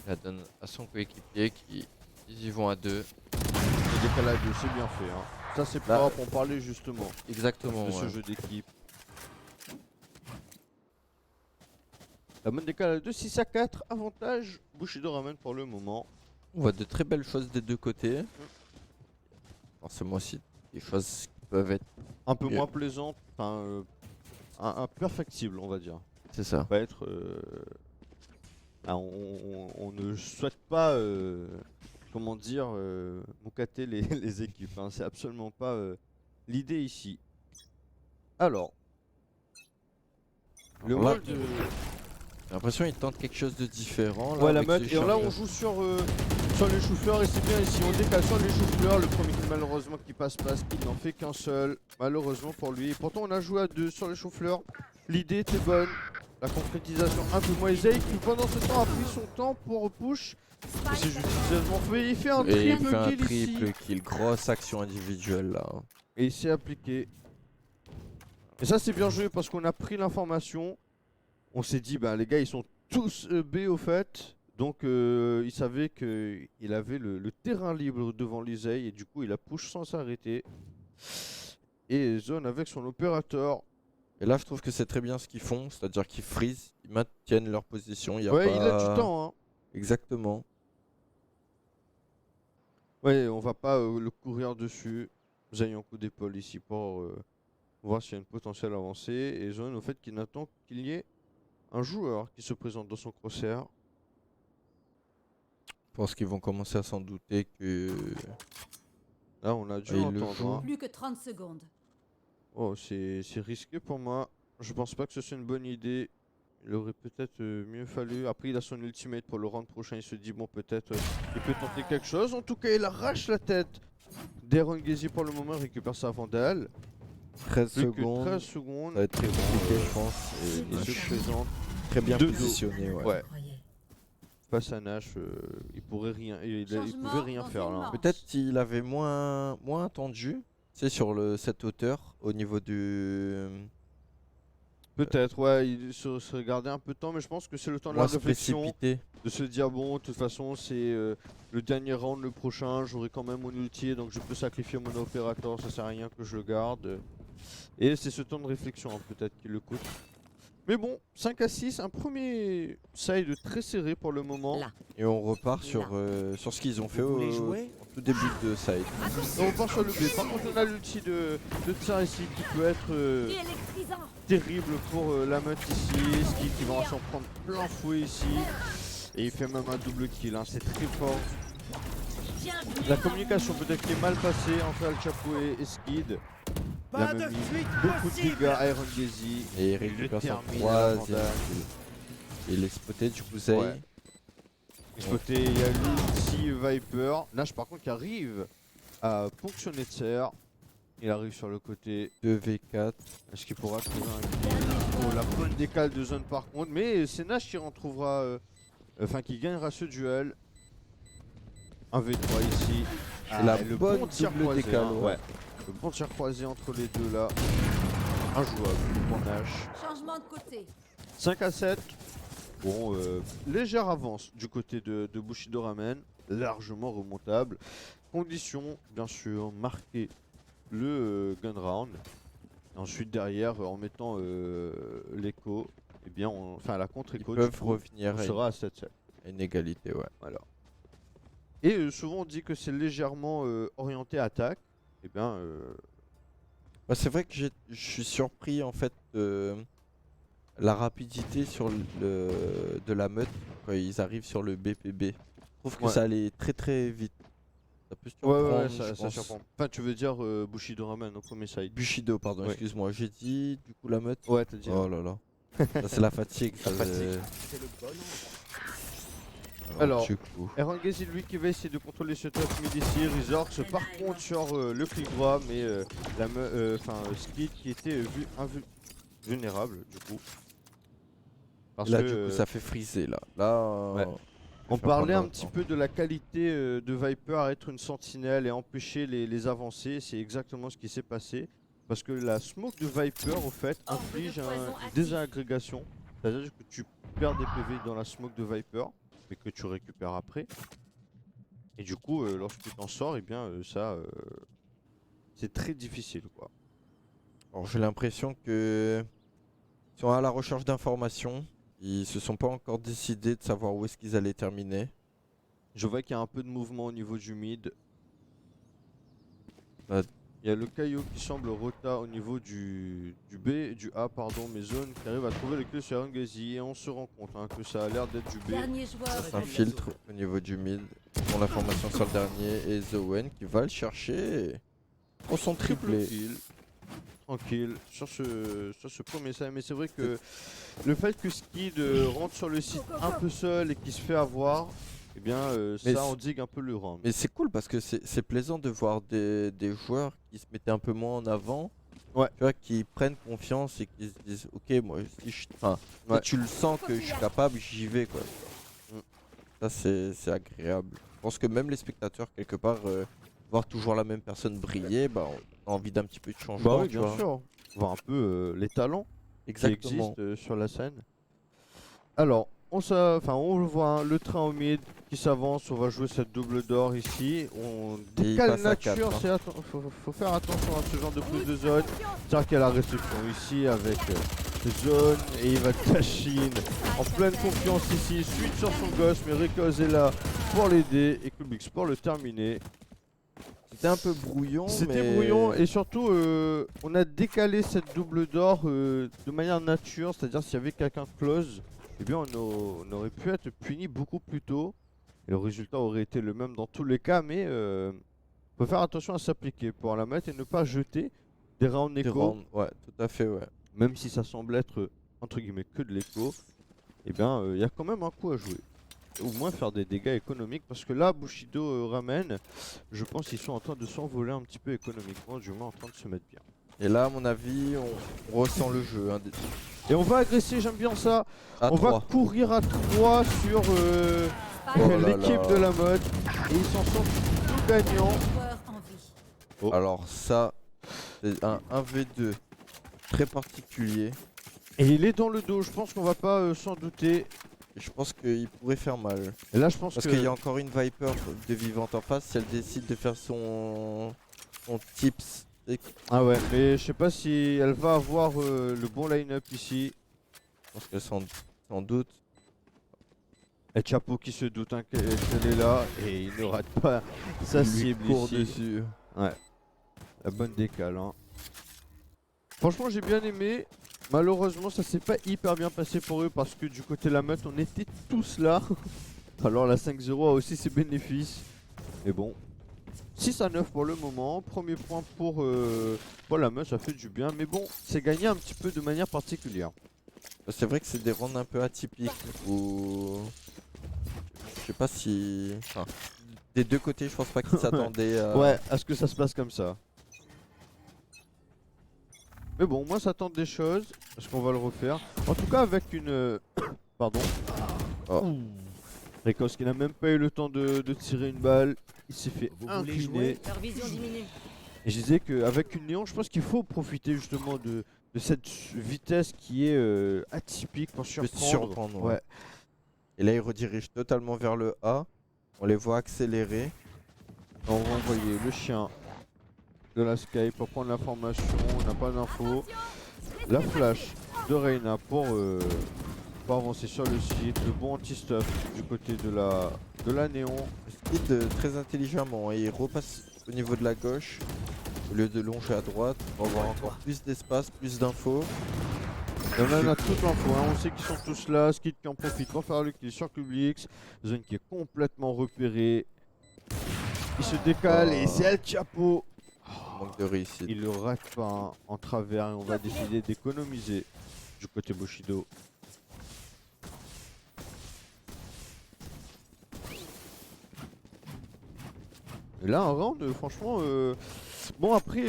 Il la donne à son coéquipier qui... Ils y vont à deux. Le décalage, c'est bien fait, hein. Ça, c'est Là- propre, on parlait justement Exactement, de ce ouais. jeu d'équipe. La bonne décalage de 6 à 4, avantage Bushido Ramen pour le moment. On voit de très belles choses des deux côtés. Forcément aussi des choses peuvent être. Un peu mieux. moins plaisantes, enfin, imperfectibles, on va dire. C'est ça. Va être. On ne souhaite pas, comment dire, moucater les équipes. Hein. C'est absolument pas l'idée ici. Alors, le Alors là, rôle de. J'ai l'impression qu'ils tentent quelque chose de différent. Là, Ouais, la avec meute. ce Et là, champion. on joue sur les choux-fleurs. Et c'est bien ici. On décale sur les choux-fleurs. Le premier qui, malheureusement, qui passe pas, il n'en fait qu'un seul. Malheureusement pour lui. Et pourtant, on a joué à 2 sur les choux-fleurs. L'idée était bonne. La concrétisation un peu moins. Isaac qui, pendant ce temps, a pris son temps pour push. Et c'est judicieusement fait. Il fait un Et il triple fait un kill ici. triple kill. Grosse action individuelle là. Et il s'est appliqué. Et ça, c'est bien joué parce qu'on a pris l'information. On s'est dit, bah les gars, ils sont tous B au fait. Donc, il savait qu'il avait le terrain libre devant l'Isei. Et du coup, il a push sans s'arrêter. Et zone avec son opérateur. Et là, je trouve que c'est très bien ce qu'ils font. C'est-à-dire qu'ils freeze, ils maintiennent leur position. Il y a Ouais, pas... il a du temps. Hein. Exactement. Ouais, on va pas le courir dessus. Vous avez un coup d'épaule ici pour voir s'il y a une potentielle avancée. Et zone au fait qu'il n'attend qu'il y ait un joueur qui se présente dans son crosshair. Je pense qu'ils vont commencer à s'en douter que. Là, on a dû Et il le l'entendre. joue. Hein. Plus que 30 secondes. Oh, c'est risqué pour moi. Je pense pas que ce soit une bonne idée. Il aurait peut-être mieux fallu. Après, il a son ultimate pour le round prochain. Il se dit, bon, peut-être il peut tenter quelque chose. En tout cas, il arrache la tête d'Erongezi pour le moment. Il récupère sa vandale. 13 Plus que secondes. 13 secondes. Ça va être très compliqué, je pense. Et Il Nash, se présente très bien de dos. positionné. Ouais. Ouais. Face à Nash. Il pourrait rien, il pouvait rien faire là. Peut-être qu'il avait moins attendu. C'est sur cette hauteur au niveau du. Peut-être, ouais. Il se regardait un peu de temps. Mais je pense que c'est le temps de la Moins se réflexion. précipiter. De se dire bon, de toute façon c'est le dernier round, le prochain, j'aurai quand même mon ulti, donc je peux sacrifier mon opérateur, ça sert à rien que je le garde. Et c'est ce temps de réflexion hein, peut-être qui le coûte. Mais bon, 5 à 6, un premier side très serré pour le moment. Là. Et on repart sur ce qu'ils ont fait au tout début de side. On repart sur le B. Par contre on a l'ulti de Tsar ici qui peut être Électrisant. terrible pour la meute ici. Ski qui va s'en prendre plein fouet ici. Et il fait même un double kill, hein. C'est très fort. La communication peut-être qui est mal passée entre Al Chapo et Skid. Il a même mis beaucoup de dégâts à Erongezi. Et il récupère son termine troisième l'avantage. kill. Il est spoté du coup Zay. Ouais. Côté, il y a l'ulti Viper. Nash par contre qui arrive à ponctionner Tser. Il arrive sur le côté. 2v4. Est-ce qu'il pourra trouver un kill? Oh, la bonne décale de zone par contre. Mais c'est Nash qui retrouvera. Enfin qui gagnera ce duel. Un V3 ici. la le bonne bon tir double croisé, décale, hein, ouais. Le bon tir croisé entre les deux là. Injouable pour Nash. Changement de côté. 5 à 7. Bon, légère avance du côté de Bushido Ramen. Largement remontable. Condition, bien sûr, marquer le gun round. Ensuite derrière, en mettant l'écho, eh bien, enfin la contre-écho, Ils peuvent revenir on à sera à 7-7. une égalité, ouais. Voilà. Et souvent on dit que c'est légèrement orienté attaque. Eh bien, Bah, c'est vrai que je suis surpris en fait de la rapidité sur de la meute quand ils arrivent sur le BPB. Je trouve que Ouais. ça allait très très vite. Ça peut ouais, surprendre, ça je pense. surprend. Enfin, tu veux dire Bushido Ramen au premier side. Bushido, pardon, Ouais. excuse-moi. J'ai dit du coup la meute. Ouais, t'as dit. Oh là là. Ça, c'est la fatigue. ça, fatigue. Alors, Alors, du coup. Erongezi lui qui va essayer de contrôler ce top mid ici. Resorts par contre sur le clic droit, mais Skid qui était vulnérable du coup. Parce Là, que, du coup, ça fait friser là. Là, Ouais. On faire parlait prendre un le petit temps. peu de la qualité de Viper à être une sentinelle et empêcher les avancées. C'est exactement ce qui s'est passé. Parce que la smoke de Viper, au fait, inflige une désagrégation. C'est-à-dire que tu perds des PV dans la smoke de Viper, mais que tu récupères après. Et du coup, lorsque tu t'en sors, et bien c'est très difficile, quoi. Alors, j'ai l'impression que ils sont à la recherche d'informations. Ils se sont pas encore décidés de savoir où est-ce qu'ils allaient terminer. Je vois qu'il y a un peu de mouvement au niveau du mid. Il Il y a le Kaio qui semble rota au niveau du B, du A pardon, mais Zone qui arrive à trouver le kill sur Angazi et on se rend compte hein, que ça a l'air d'être du B. Dernier joueur. C'est un filtre au niveau du mid. Pour l'information sur le dernier et Zowen qui va le chercher pour son Triple triplé. kill. Tranquille sur ce premier side, mais c'est vrai que le fait que Skid rentre sur le site un peu seul et qu'il se fait avoir, eh bien Mais ça endigue un peu le rang. Mais c'est cool parce que c'est plaisant de voir des joueurs qui se mettaient un peu moins en avant. Ouais. Tu vois, qui prennent confiance et qui se disent ok, moi si enfin, Ouais. si tu le sens que je suis capable, j'y vais quoi. Ça c'est agréable. Je pense que même les spectateurs quelque part voir toujours la même personne briller, bah on a envie d'un petit peu de changement. Bah oui, tu bien vois. sûr. Voir un peu les talents qui Exactement. existent sur la scène. Alors, on le voit, hein, le train au mid qui s'avance, on va jouer cette double d'or ici. On Et il décale passe à quatre, nature, hein. faut faire attention à ce genre de prise de zone. C'est-à-dire qu'il y a la réception ici avec zone et il va Tashin en pleine confiance ici, suite sur son gosse, mais Rekoz est là pour l'aider et Kubix pour le terminer. C'était un peu brouillon. C'était mais... brouillon et surtout on a décalé cette double d'or de manière nature, c'est-à-dire s'il y avait quelqu'un close, eh bien on aurait pu être puni beaucoup plus tôt et le résultat aurait été le même dans tous les cas, mais faut faire attention à s'appliquer pour la mettre et ne pas jeter des rounds Des écho, rounds, ouais, tout à fait, ouais. même si ça semble être entre guillemets que de l'écho, eh bien il y a quand même un coup à jouer. Au moins faire des dégâts économiques parce que là Bushido ramène, je pense qu'ils sont en train de s'envoler un petit peu économiquement, du moins en train de se mettre bien. Et là, à mon avis, on ressent le jeu. Hein, Et on va agresser, j'aime bien ça. à On va 3. courir à 3 sur Oh là l'équipe là. de la mode et ils s'en sortent tout gagnants. Joueur en vie. Oh. Alors ça, c'est un 1v2 très particulier. Et il est dans le dos, je pense qu'on va pas s'en douter. Et je pense qu'il pourrait faire mal. Et là je pense Parce que... qu'il y a encore une Viper de vivante en face. Si elle décide de faire son tips. Ah ouais, mais je sais pas si elle va avoir le bon line-up ici. Je pense qu'elle s'en doute. Et Chapeau qui se doute hein, qu'elle est là et il ne rate pas sa Il lui cible court ici. dessus. La bonne décale. Hein. Franchement, j'ai bien aimé. Malheureusement, ça s'est pas hyper bien passé pour eux parce que du côté de la meute, on était tous là. Alors la 5-0 a aussi ses bénéfices. Mais bon, 6-9 pour le moment. Premier point pour la meute, ça fait du bien. Mais bon, c'est gagné un petit peu de manière particulière. C'est vrai que c'est des rounds un peu atypiques. Où... Je sais pas si... Enfin, des deux côtés, je pense pas qu'ils s'attendaient à... Ouais, à ce que ça se passe comme ça. Mais bon, moi ça tente des choses, parce qu'on va le refaire. En tout cas avec une... Pardon. Oh. Rekos qui n'a même pas eu le temps de tirer une balle. Il s'est fait incliner. Leur vision diminue. Et je disais qu'avec une Néon, je pense qu'il faut profiter justement de cette vitesse qui est atypique pour peut surprendre. surprendre, ouais. Et là, ils redirigent totalement vers le A. On les voit accélérer. On va envoyer le chien de la Sky pour prendre l'information. On n'a pas d'infos. La flash de Reyna pour avancer sur le site. Le bon anti-stuff du côté de la Néon. Skid très intelligemment. Et il repasse au niveau de la gauche. Au lieu de longer à droite. Pour avoir encore plus d'espace, plus d'infos. Et on a toute l'info, hein. On sait qu'ils sont tous là. Skid qui en profite pour faire le kill sur Kubix. Zone qui est complètement repérée. Il se décale et c'est El Chapo. Manque de réussite. Il le rate pas hein, en travers et on va décider d'économiser du côté Bushido. Et là un round franchement bon après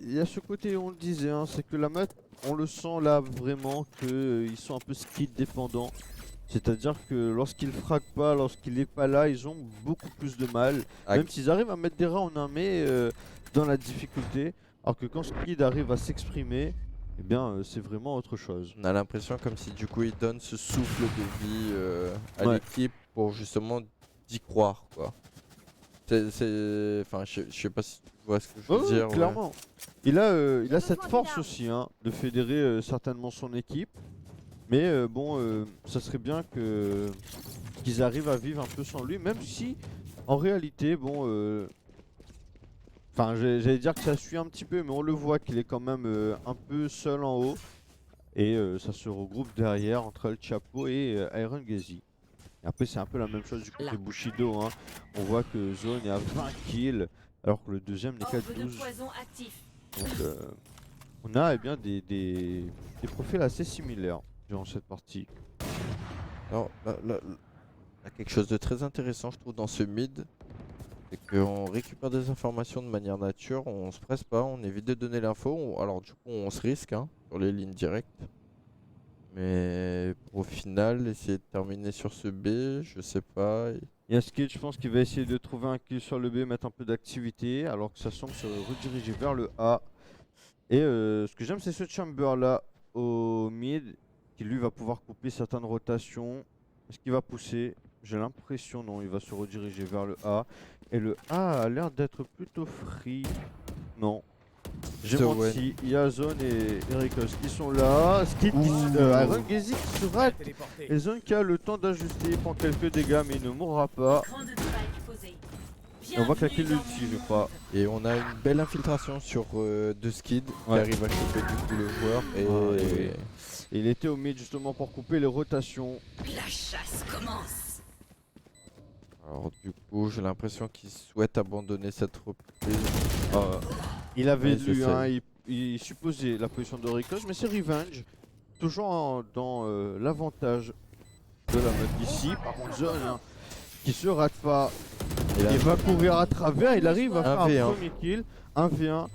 il y a ce côté on le disait hein, c'est que la mat on le sent là vraiment que ils sont un peu skid dépendants. C'est-à-dire que lorsqu'ils frappent pas, lorsqu'il est pas là, ils ont beaucoup plus de mal. Ah, Même s'ils arrivent à mettre des rounds en mais dans la difficulté. Alors que quand Skid arrive à s'exprimer, eh bien c'est vraiment autre chose. On a l'impression comme si du coup il donne ce souffle de vie à Ouais. l'équipe pour justement d'y croire quoi. Enfin, je sais pas si tu vois ce que je veux dire. Ouais. Clairement. Il a cette force aussi hein, de fédérer certainement son équipe. Mais bon, ça serait bien qu'ils arrivent à vivre un peu sans lui, même si en réalité, bon, Enfin, j'allais dire que ça suit un petit peu, mais on le voit qu'il est quand même un peu seul en haut. Et ça se regroupe derrière entre El Chapo et Iron Gazi. Et après, c'est un peu la même chose du côté Là. Bushido. Hein. On voit que Zone est à 20 kills, alors que le deuxième n'est qu'à Orbe de 12. poison actif. Donc, on a eh bien, des profils assez similaires durant cette partie. Alors, là, il y a quelque chose de très intéressant, je trouve, dans ce mid. C'est qu'on récupère des informations de manière nature, on se presse pas, on évite de donner l'info. Alors, du coup, on se risque hein, sur les lignes directes. Mais au final, essayer de terminer sur ce B, je sais pas. Il y a Skid, je pense qu'il va essayer de trouver un kill sur le B, mettre un peu d'activité, alors que ça semble se rediriger vers le A. Et ce que j'aime, c'est ce chamber là au mid, qui lui va pouvoir couper certaines rotations. Est-ce qu'il va pousser? J'ai l'impression, non, il va se rediriger vers le A. Et le A a l'air d'être plutôt free. Non. J'ai The menti, il y a Zone et Ericos qui sont là. Skid qui Iron Gazi qui se rate. Et Zone qui a le temps d'ajuster, il prend quelques dégâts mais il ne mourra pas. Grande spike posée. Et on voit claquer l'ulti, je crois. Et on a une belle infiltration sur deux Skid qui Ouais. arrive à choper du coup le joueur. Et, Ouais, et il était au mid justement pour couper les rotations. La chasse commence. alors du coup, j'ai l'impression qu'il souhaite abandonner cette reprise. Il avait Ouais, lu, c'est hein, ça. il supposait la position de Ricos, mais c'est Revenge. Toujours dans l'avantage de la mode ici. Par contre, Zone hein, qui se rate pas. Et là, Il va courir à travers, il arrive à faire un 1v1. premier kill. 1v1.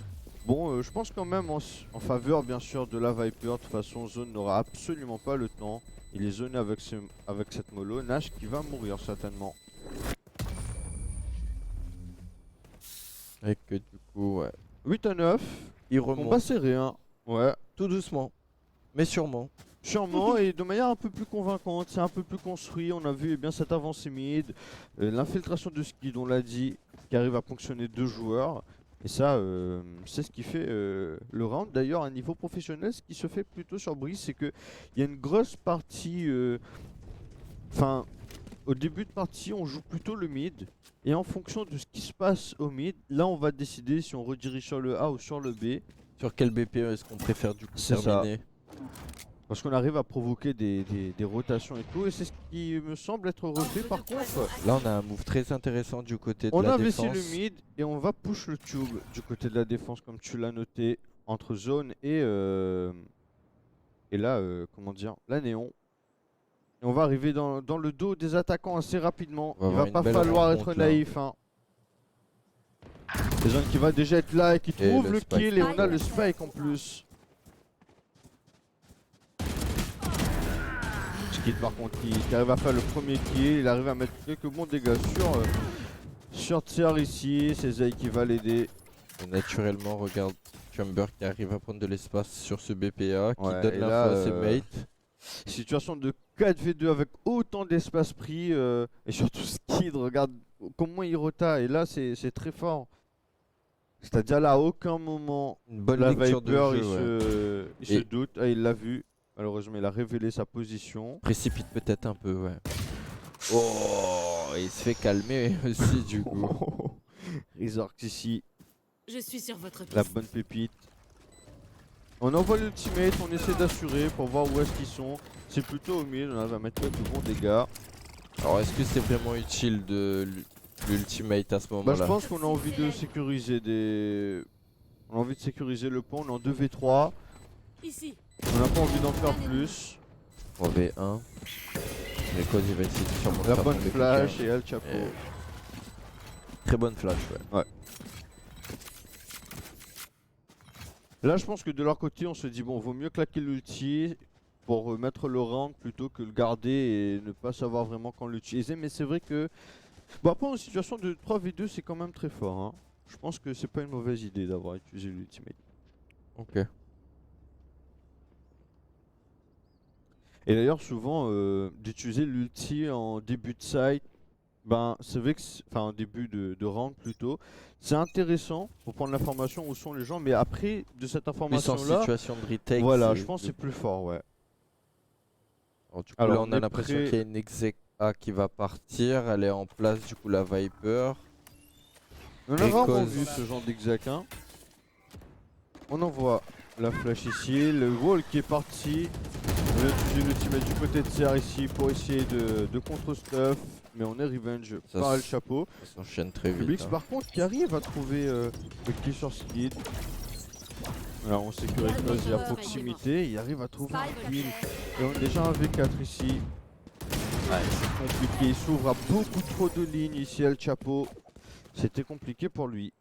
Bon, je pense quand même en faveur bien sûr de la Viper. De toute façon, Zone n'aura absolument pas le temps. Il est zoné avec cette mollo. Nash qui va mourir certainement. et que du coup, ouais, 8 à 9. il Combat remonte serré, hein. Ouais. tout doucement, mais sûrement. Sûrement et de manière un peu plus convaincante, c'est un peu plus construit. On a vu eh bien cette avancée mid, l'infiltration de Skid, on l'a dit, qui arrive à ponctionner 2 joueurs. Et ça, c'est ce qui fait le round. D'ailleurs, à niveau professionnel, ce qui se fait plutôt sur Breeze, c'est qu'il y a une grosse partie. Enfin, au début de partie, on joue plutôt le mid. Et en fonction de ce qui se passe au mid, là, on va décider si on redirige sur le A ou sur le B. Sur quel BPE est-ce qu'on préfère du coup C'est ça. terminer? Parce qu'on arrive à provoquer des rotations et tout. Et c'est ce qui me semble être refait par contre. Là, on a un move très intéressant du côté de On la a défense. investi le mid et on va push le tube du côté de la défense comme tu l'as noté. Entre zone et là, comment dire, la néon. Et on va arriver dans le dos des attaquants assez rapidement. On va Il va avoir pas une belle falloir être rencontre, là. naïf. Hein. Les zones qui va déjà être là et qui Et trouve le le spike. kill et on a le spike en plus. Skid par contre qui arrive à faire le premier kill, il arrive à mettre quelques bons dégâts sur Tsar ici, c'est Zay qui va l'aider. Et naturellement, regarde Chamber qui arrive à prendre de l'espace sur ce BPA, qui Ouais, donne et l'info là, à ses mates. Situation de 4v2 avec autant d'espace pris et surtout Skid, regarde comment il rota et là c'est très fort. C'est-à-dire là à aucun moment Une bonne la lecture de Viper jeu, il se Et- doute, ah, il l'a vu. Malheureusement il a révélé sa position. Précipite peut-être un peu, ouais. Oh, il se fait calmer aussi du coup. Rizorx ici, Je suis sur votre piste. la bonne pépite. On envoie l'ultimate, on essaie d'assurer pour voir où est-ce qu'ils sont. C'est plutôt au milieu, on arrive à mettre quelques bons dégâts. Alors, est-ce que c'est vraiment utile de l'ultimate à ce Bah, moment-là? je pense qu'on a envie de sécuriser On a envie de sécuriser le pont, on est en 2v3. Ici. On n'a pas envie d'en faire plus. En V1. Mais quoi, il va essayer de sûrement La faire bonne tomber flash quelqu'un. et El Chapo. Très bonne flash, ouais. Là, je pense que de leur côté, on se dit bon, vaut mieux claquer l'ulti pour mettre le round plutôt que le garder et ne pas savoir vraiment quand l'utiliser. Mais c'est vrai que. Bon, après, en situation de 3v2, c'est quand même très fort. Hein. Je pense que c'est pas une mauvaise idée d'avoir utilisé l'ultimate. Ok. Et d'ailleurs, souvent, d'utiliser l'ulti en début de site, ben, c'est vrai que, enfin, en début de round plutôt, c'est intéressant pour prendre l'information où sont les gens, mais après de cette Plus en information-là, situation de retake. voilà, c'est je pense que c'est plus fort, ouais. Alors, du coup, Alors, là, on on a est l'impression prêt- qu'il y a une exec A qui va partir. Elle est en place, du coup, la Viper. On a rarement Précoce. vu ce genre d'exac. Hein. On envoie la flash ici, le wall qui est parti. On vient d'utiliser l'ultimate du côté de Serre ici pour essayer de contre-stuff. Mais on est revenge Ça par s- le chapeau. Ça s'enchaîne très vite. Publix hein. par contre qui arrive à trouver le kill sur Skid. Alors on sait que Raycos est à proximité, il arrive à trouver un kill. Et on est déjà un V4 ici. Ouais, c'est compliqué, il s'ouvre à beaucoup trop de lignes ici El Chapo. C'était compliqué pour lui.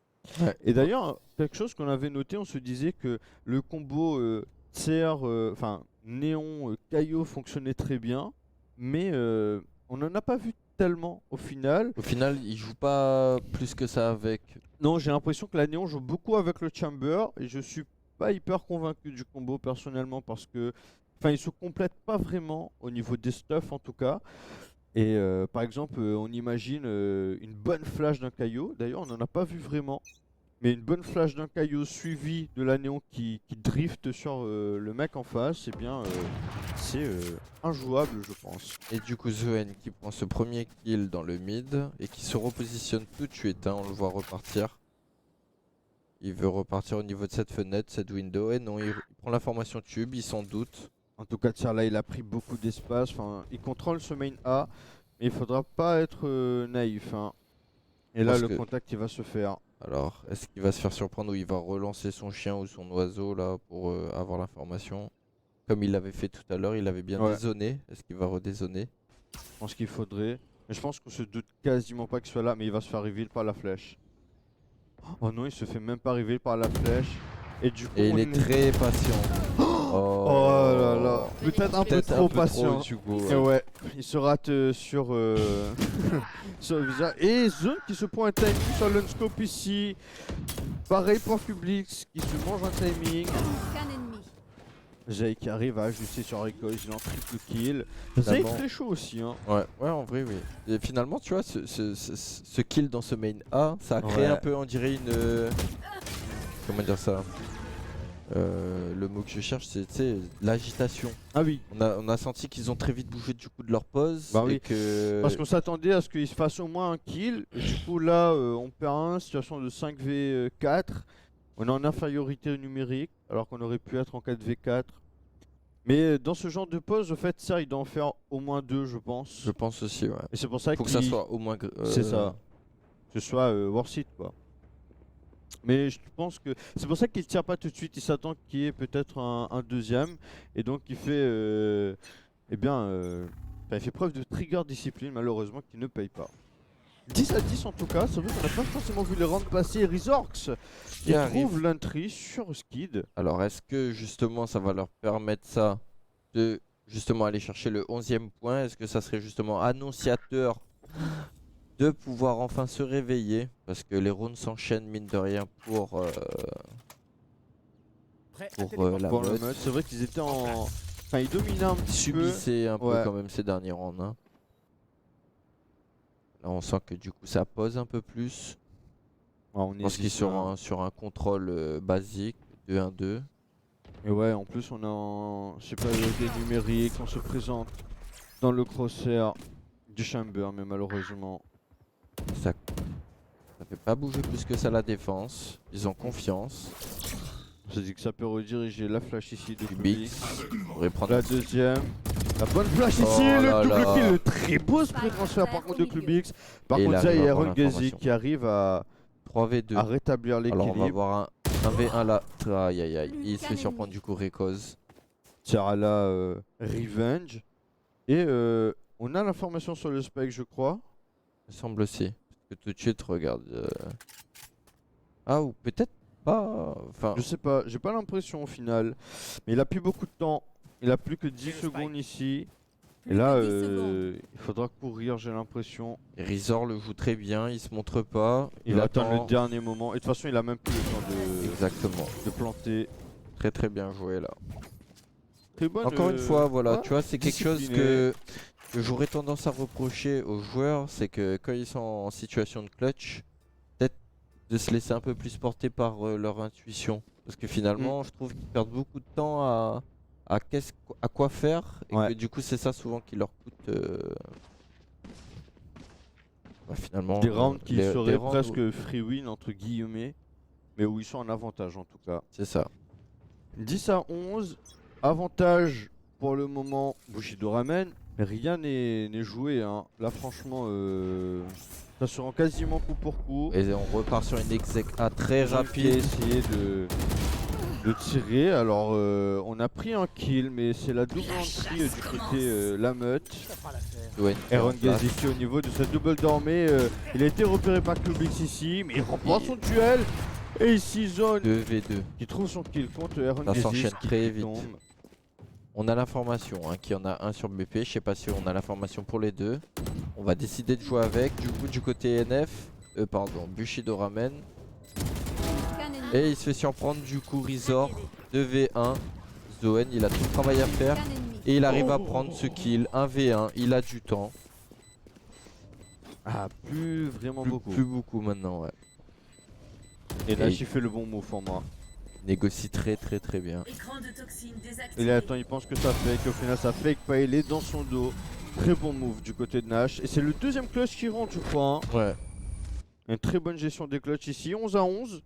Ouais. Et d'ailleurs, quelque chose qu'on avait noté, on se disait que le combo enfin Néon Caillot fonctionnait très bien, mais on n'en a pas vu tellement au final. Au final, il joue pas plus que ça avec. Non, j'ai l'impression que la Néon joue beaucoup avec le Chamber et je suis pas hyper convaincu du combo personnellement parce que enfin il se complète pas vraiment au niveau des stuffs en tout cas. Et par exemple, on imagine une bonne flash d'un Caillot. D'ailleurs, on n'en a pas vu vraiment. Mais une bonne flash d'un Caillot suivie de la Néon qui drift sur le mec en face, eh bien, c'est injouable, je pense. Et du coup, Zoen qui prend ce premier kill dans le mid et qui se repositionne tout de suite. Hein, on le voit repartir. Il veut repartir au niveau de cette fenêtre, cette window. Et non, il prend la formation tube, il s'en doute. En tout cas, Tsar là, il a pris beaucoup d'espace. Enfin, il contrôle ce main A, mais il faudra pas être naïf. Hein. Et là, Parce le que- contact, il va se faire. Alors, est-ce qu'il va se faire surprendre ou il va relancer son chien ou son oiseau là pour avoir l'information? Comme il l'avait fait tout à l'heure, il avait bien Ouais. dézonné. Est-ce qu'il va redézonner? Je pense qu'il faudrait. Mais je pense qu'on se doute quasiment pas qu'il soit là, mais il va se faire reveal par la flèche. Oh non, il se fait même pas reveal par la flèche. Et du coup, Et il on est très patient. Oh là là, peut-être un peu Peut-être trop patient. du coup. Et ouais, il se rate sur, sur le visage. Et Zone qui se prend un timing sur l'unscope ici. Pareil pour Publix qui se mange un timing. Qu'un ennemi. Zay qui arrive à ajuster sur Raycos, il est en triple kill. Zay Finalement- très chaud aussi. Hein. Ouais, en vrai, oui. Et finalement, tu vois, ce kill dans ce main A, ça a créé Ouais. un peu, on dirait une. Comment dire ça? Le mot que je cherche, c'est tu sais, l'agitation. Ah oui, On a senti qu'ils ont très vite bougé du coup de leur pause. Bah et oui. que... parce qu'on s'attendait à ce qu'il se fasse au moins un kill. Et du coup là, on perd un, situation de 5v4. On est en infériorité numérique, alors qu'on aurait pu être en 4v4. Mais dans ce genre de pause, au fait, ça, il doit en faire au moins 2, je pense. Je pense aussi, ouais. Et c'est pour ça Faut que qu'il ça soit au moins. C'est ça. Que ce soit worth it, quoi. Mais je pense que c'est pour ça qu'il tire pas tout de suite. Il s'attend qu'il y ait peut-être un deuxième. Et donc il fait, il fait preuve de trigger discipline, malheureusement, qui ne paye pas. 10 à 10 en tout cas. C'est vrai qu'on n'a pas forcément vu les rounds passer. Rizorx qui arrive. trouve l'entry sur Skid. Alors, est-ce que justement ça va leur permettre ça de justement aller chercher le 11e point? Est-ce que ça serait justement annonciateur de pouvoir enfin se réveiller? Parce que les rounds s'enchaînent mine de rien pour la Pour le meute. mode, c'est vrai qu'ils étaient en. Enfin, ils dominaient un petit peu. Subissait un peu Ouais. quand même ces derniers rounds. Hein. Là, on sent que du coup ça pose un peu plus. Ouais, on Je pense qu'ils hésite, sont hein. sur un contrôle basique, 2-1-2. Et ouais, en plus on est en supériorité numérique, on se présente dans le crosshair du Chamber, mais malheureusement. Ça fait pas bouger plus que ça la défense. Ils ont confiance. On s'est dit que ça peut rediriger la flash ici de Publix. Publix. On pourrait prendre La deuxième. La bonne flash ici, Oh le là double là. kill, le très beau spray transfert par contre de Publix. Par Et il contre, ça, arrive il y à a avoir Aaron Gazi l'information. qui arrive à 3v2. rétablir Alors on va l'équilibre. voir un 1v1 là. Aïe aïe aïe. Il se fait surprendre du coup Raycos. Tiara Revenge. Et on a l'information sur le spike, je crois. Il me semble aussi. Parce que tout de suite, regarde. Ah, ou peut-être pas. Enfin, Je sais pas, j'ai pas l'impression au final. Mais il a plus beaucoup de temps. Il a plus que 10 secondes ici. Et là, il faudra courir, j'ai l'impression. Rizor le joue très bien. Il se montre pas. Il attend attend. le dernier moment. Et de toute façon, il a même plus le temps Exactement. de planter. Très très bien joué là. Très bonne, Encore une fois, voilà, ouais, tu vois, c'est quelque chose discipliné. que j'aurais tendance à reprocher aux joueurs, c'est que quand ils sont en situation de clutch, peut-être de se laisser un peu plus porter par leur intuition. Parce que finalement, je trouve qu'ils perdent beaucoup de temps à quoi faire, et Ouais. que du coup, c'est ça souvent qui leur coûte. Bah, finalement, Des rounds qui des seraient rounds presque où- free win entre guillemets, mais où ils sont en avantage en tout cas. C'est ça. 10-11, avantage pour le moment Bushido Ramen, mais rien n'est joué. Hein. Là franchement, ça se rend quasiment coup pour coup. Et on repart sur une exec A très Ils ont rapide. essayé de tirer. Alors on a pris un kill, mais c'est la double entry du côté la meute. Ouais, Aaron en place. Gaze ici au niveau de cette double dormée. Il a été repéré par Kubix ici, mais il remporte son duel. Et ici Zone 2v2. qui trouve son kill contre Aaron Ça Gaze. s'enchaîne qui très vite. tombe. On a l'information qu'il y en a un sur BP. Je sais pas si on a l'information pour les deux. On va décider de jouer avec. Du coup, du côté NF, Bushido Ramen. Et il se fait surprendre du coup Rizor 2v1. Zoen, il a tout le travail à faire. Et il arrive à prendre ce kill 1v1. Il a du temps. Ah, plus vraiment beaucoup. Plus beaucoup maintenant, ouais. Et là, Et- il fait le bon move pour moi. Négocie très bien. Écran de toxine désactivé. Et là, attends, il pense que ça fake. Au final, ça fake pas. Il est dans son dos. Très bon move du côté de Nash. Et c'est le deuxième clutch qui rentre, je crois. Hein. Ouais. Une très bonne gestion des clutches ici. 11-11.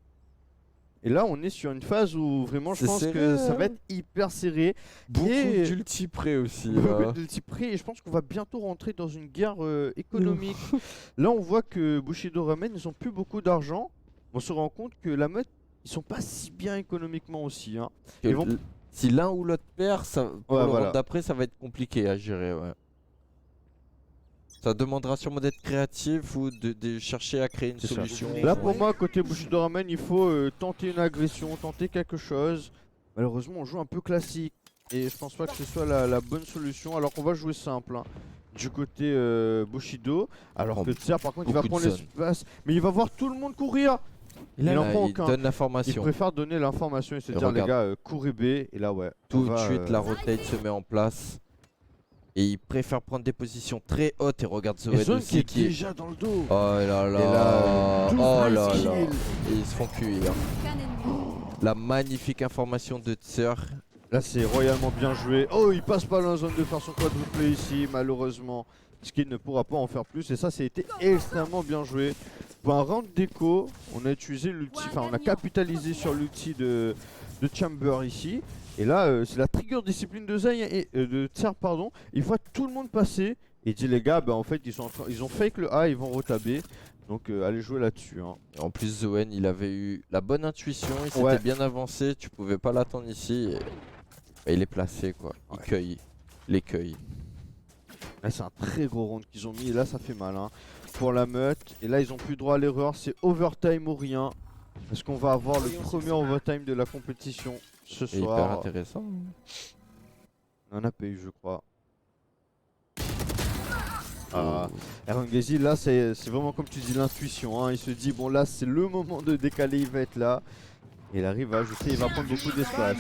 Et là, on est sur une phase où vraiment, je C'est pense serré, que ça hein. va être hyper serré. Beaucoup Et- d'ulti près aussi. Beaucoup de petits prix. Et je pense qu'on va bientôt rentrer dans une guerre économique. Là, on voit que Bushido Ramen, ils ont plus beaucoup d'argent. On se rend compte que la meute, ils sont pas si bien économiquement aussi. Hein. Ils vont- Si l'un ou l'autre perd, ça, pour Ouais, le voilà. round d'après, ça va être compliqué à gérer. Ouais. Ça demandera sûrement d'être créatif ou de chercher à créer une C'est ça. solution. Là, pour moi, côté Bushido Ramen, il faut tenter une agression, tenter quelque chose. Malheureusement, on joue un peu classique. Et je pense pas que ce soit la bonne solution. Alors qu'on va jouer simple. Hein. Du côté Bushido. Alors Prend que Tsar, par contre, il va beaucoup de prendre zone. l'espace. Mais il va voir tout le monde courir. Et là, il en prend il aucun. donne Il l'information. préfère donner l'information et se Et dire, les regarde. gars, courez B. Et là, ouais. on Tout de va, suite, la rotate se met en place. Et il préfère prendre des positions très hautes. Et regarde Et Zoed Zone aussi qui est déjà dans le dos. Oh là là. Et là, Oh double là kill. là. Et ils se font cuire. La magnifique information de Tsar. Là, c'est royalement bien joué. Oh, il passe pas dans la zone de faire son quadruplé ici, malheureusement. Ce qu'il ne pourra pas en faire plus. Et ça, été extrêmement bien joué. Pour un round déco, on a utilisé l'ulti, enfin, on a capitalisé sur l'ulti de Chamber ici. Et là, c'est la trigger discipline de Zay et de Tsar, pardon. Il voit tout le monde passer. Et il dit, les gars, bah, en fait, ils ont fake le A, ils vont retaber. Donc, allez jouer là-dessus. Hein. Et en plus, Zoen, il avait eu la bonne intuition. Il s'était Ouais. bien avancé. Tu pouvais pas l'attendre ici. Et il est placé, quoi. Il cueille. Les cueille. Là, c'est un très gros round qu'ils ont mis. Et là, ça fait mal. Hein. Pour la meute. Et là, ils ont plus droit à l'erreur. C'est overtime ou rien. Est-ce qu'on va avoir le premier overtime de la compétition ce Et hyper soir? intéressant. On en a pas eu, je crois. Ah, Aaron Gaze, là, c'est vraiment comme tu dis, l'intuition. Hein. Il se dit, bon, là, c'est le moment de décaler. Il va être là. Et il arrive à ajouter. Il va prendre beaucoup d'espace.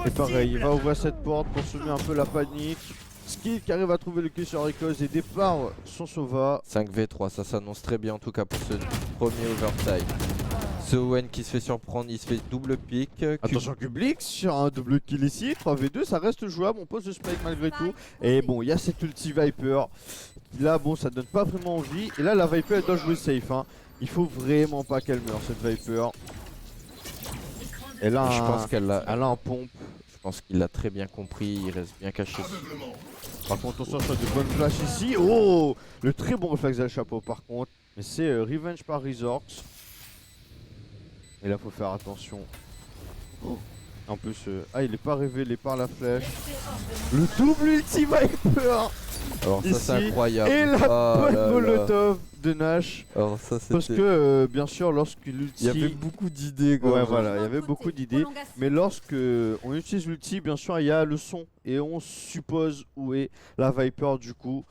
Et pareil, il va ouvrir cette porte pour semer un peu la panique. Skill qui arrive à trouver le kill sur Ricoz et départ son Sova. 5v3, ça s'annonce très bien en tout cas pour ce premier overtime. Zoen qui se fait surprendre, il se fait double pick. Attention Kublix sur un double kill ici, 3v2, ça reste jouable, on pose le spike malgré tout. Et bon, il y a cette ulti Viper. Là, bon, ça donne pas vraiment envie. Et là, la Viper, elle doit jouer safe. Hein. Il faut vraiment pas qu'elle meure, cette Viper. Elle a Je pense un, qu'elle l'a. elle a un pompe. Je pense qu'il l'a très bien compris, il reste bien caché. Par contre, attention sur de bonnes flashs ici. Oh, le très bon réflexe d'Al Chapeau par contre. Mais c'est Revenge par Resorts. Et là, faut faire attention. Oh. En plus, il est pas révélé par la flèche. Le double ulti Viper. Alors ça Ici, c'est incroyable. Et la Oh bonne là là. Molotov de Nash. Alors ça Parce c'était. que, bien sûr, lorsque l'ulti... Il y avait beaucoup d'idées quoi. Ouais, voilà, il y avait beaucoup d'idées. Mais lorsque on utilise l'ulti, bien sûr, il y a le son. Et on suppose où est la Viper du coup.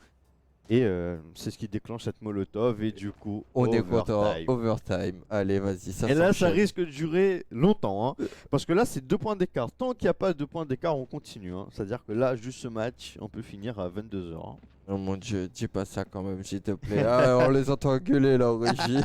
Et c'est ce qui déclenche cette Molotov. Et du coup, On est content. overtime. Overtime. Allez, vas-y, ça Et là, ça s'enchaîne. risque de durer longtemps. Hein, parce que là, c'est 2 points d'écart. Tant qu'il n'y a pas 2 points d'écart, on continue. Hein. C'est-à-dire que là, juste ce match, on peut finir à 22h. Hein. Oh mon dieu, dis pas ça quand même, s'il te plaît. Ah, on les entend gueuler là, au régie.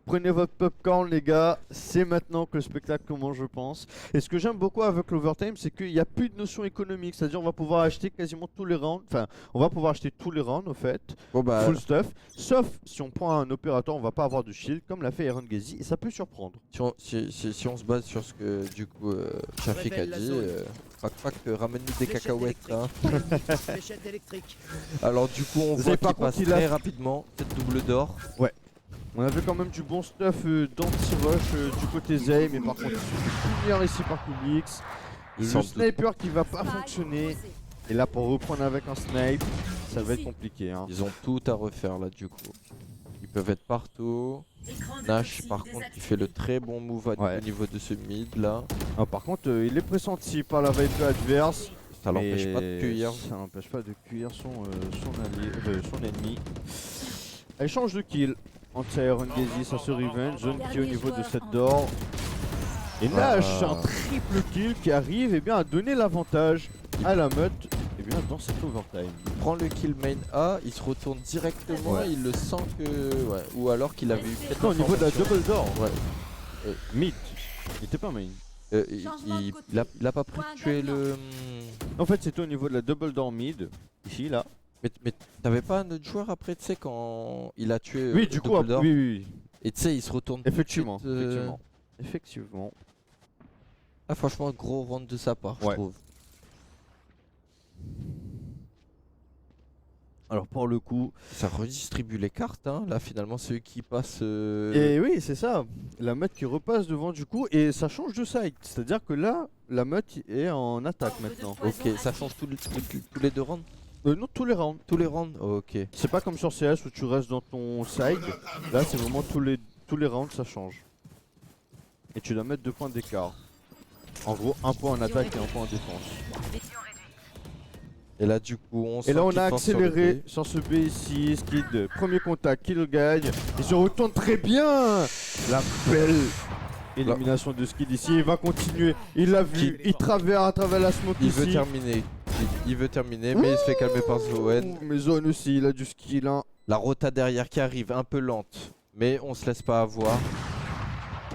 Prenez votre popcorn les gars, c'est maintenant que le spectacle commence je pense. Et ce que j'aime beaucoup avec l'overtime c'est qu'il n'y a plus de notion économique, c'est-à-dire on va pouvoir acheter quasiment tous les rounds, enfin on va pouvoir acheter tous les rounds au fait, Bon bah, full stuff, sauf si on prend un opérateur on va pas avoir de shield comme l'a fait Aaron Gazy et ça peut surprendre. si on se base sur ce que du coup Shafik a Révèle la dit, zone. Pac ramène-nous des Fléchette cacahuètes hein. Fléchette électrique. Alors du coup on Vous voit avez par qu'il passe contre, il a- très rapidement cette double d'or. On avait quand même du bon stuff d'anti-rush du côté Zay, mais par contre, il se finir ici par Kubix. Ils Le sont sniper qui va pas fonctionner. Et là, pour reprendre avec un snipe, ça va être compliqué. Hein. Ils ont tout à refaire là du coup. Ils peuvent être partout. Nash par contre il fait le très bon move Ouais. au niveau de ce mid là. Ah, par contre, il est pressenti par la Viper adverse. Ça l'empêche mais pas de cueillir. Ça n'empêche pas de cueillir son ennemi. Échange de kill entre Aaron Gazy, ça se revenge. Zone qui est au niveau de cette d'or. Et Nash, un triple kill qui arrive et bien, à donner l'avantage à la meute et bien, dans cet overtime. Il prend le kill main A, il se retourne directement, Ouais. il le sent que... Ouais. Ou alors qu'il avait eu peut-être Non, au niveau de la l'information. double d'or. Ouais. Mid. Il était pas main. Il a pas pris de tuer le... En fait, c'était au niveau de la double door mid. Ici, là. Mais t'avais pas un autre joueur après, tu sais, quand il a tué Oui, du coup, oui, Dumbledore, oui. et tu sais, il se retourne tout de Effectivement. suite, Effectivement. Ah, franchement, gros round de sa part, je Ouais. trouve. Alors, pour le coup. Ça redistribue les cartes, hein. Là, finalement, c'est eux qui passent... Et oui, c'est ça. La meute qui repasse devant, du coup. Et ça change de side. C'est-à-dire que là, la meute est en attaque maintenant. Ok, ça change tous les deux rounds. Non, tous les rounds. Tous les rounds. Ok. C'est pas comme sur CS où tu restes dans ton side. Là, c'est vraiment tous les rounds, ça change. Et tu dois mettre 2 points d'écart. En gros, 1 point en attaque et 1 point en défense. Et là, du coup, on Et là, sent on qu'il a pense sur le accéléré B. sur ce B ici. Skid, premier contact, kill gagne. Il se retourne très bien. La belle élimination de Skid ici. Il va continuer. Il l'a vu. Il traverse à travers la smoke Il ici. veut terminer. Il veut terminer, mais il se fait calmer par Zoen. Mais Zone aussi, il a du skill. Hein. La rota derrière qui arrive, un peu lente, mais on se laisse pas avoir.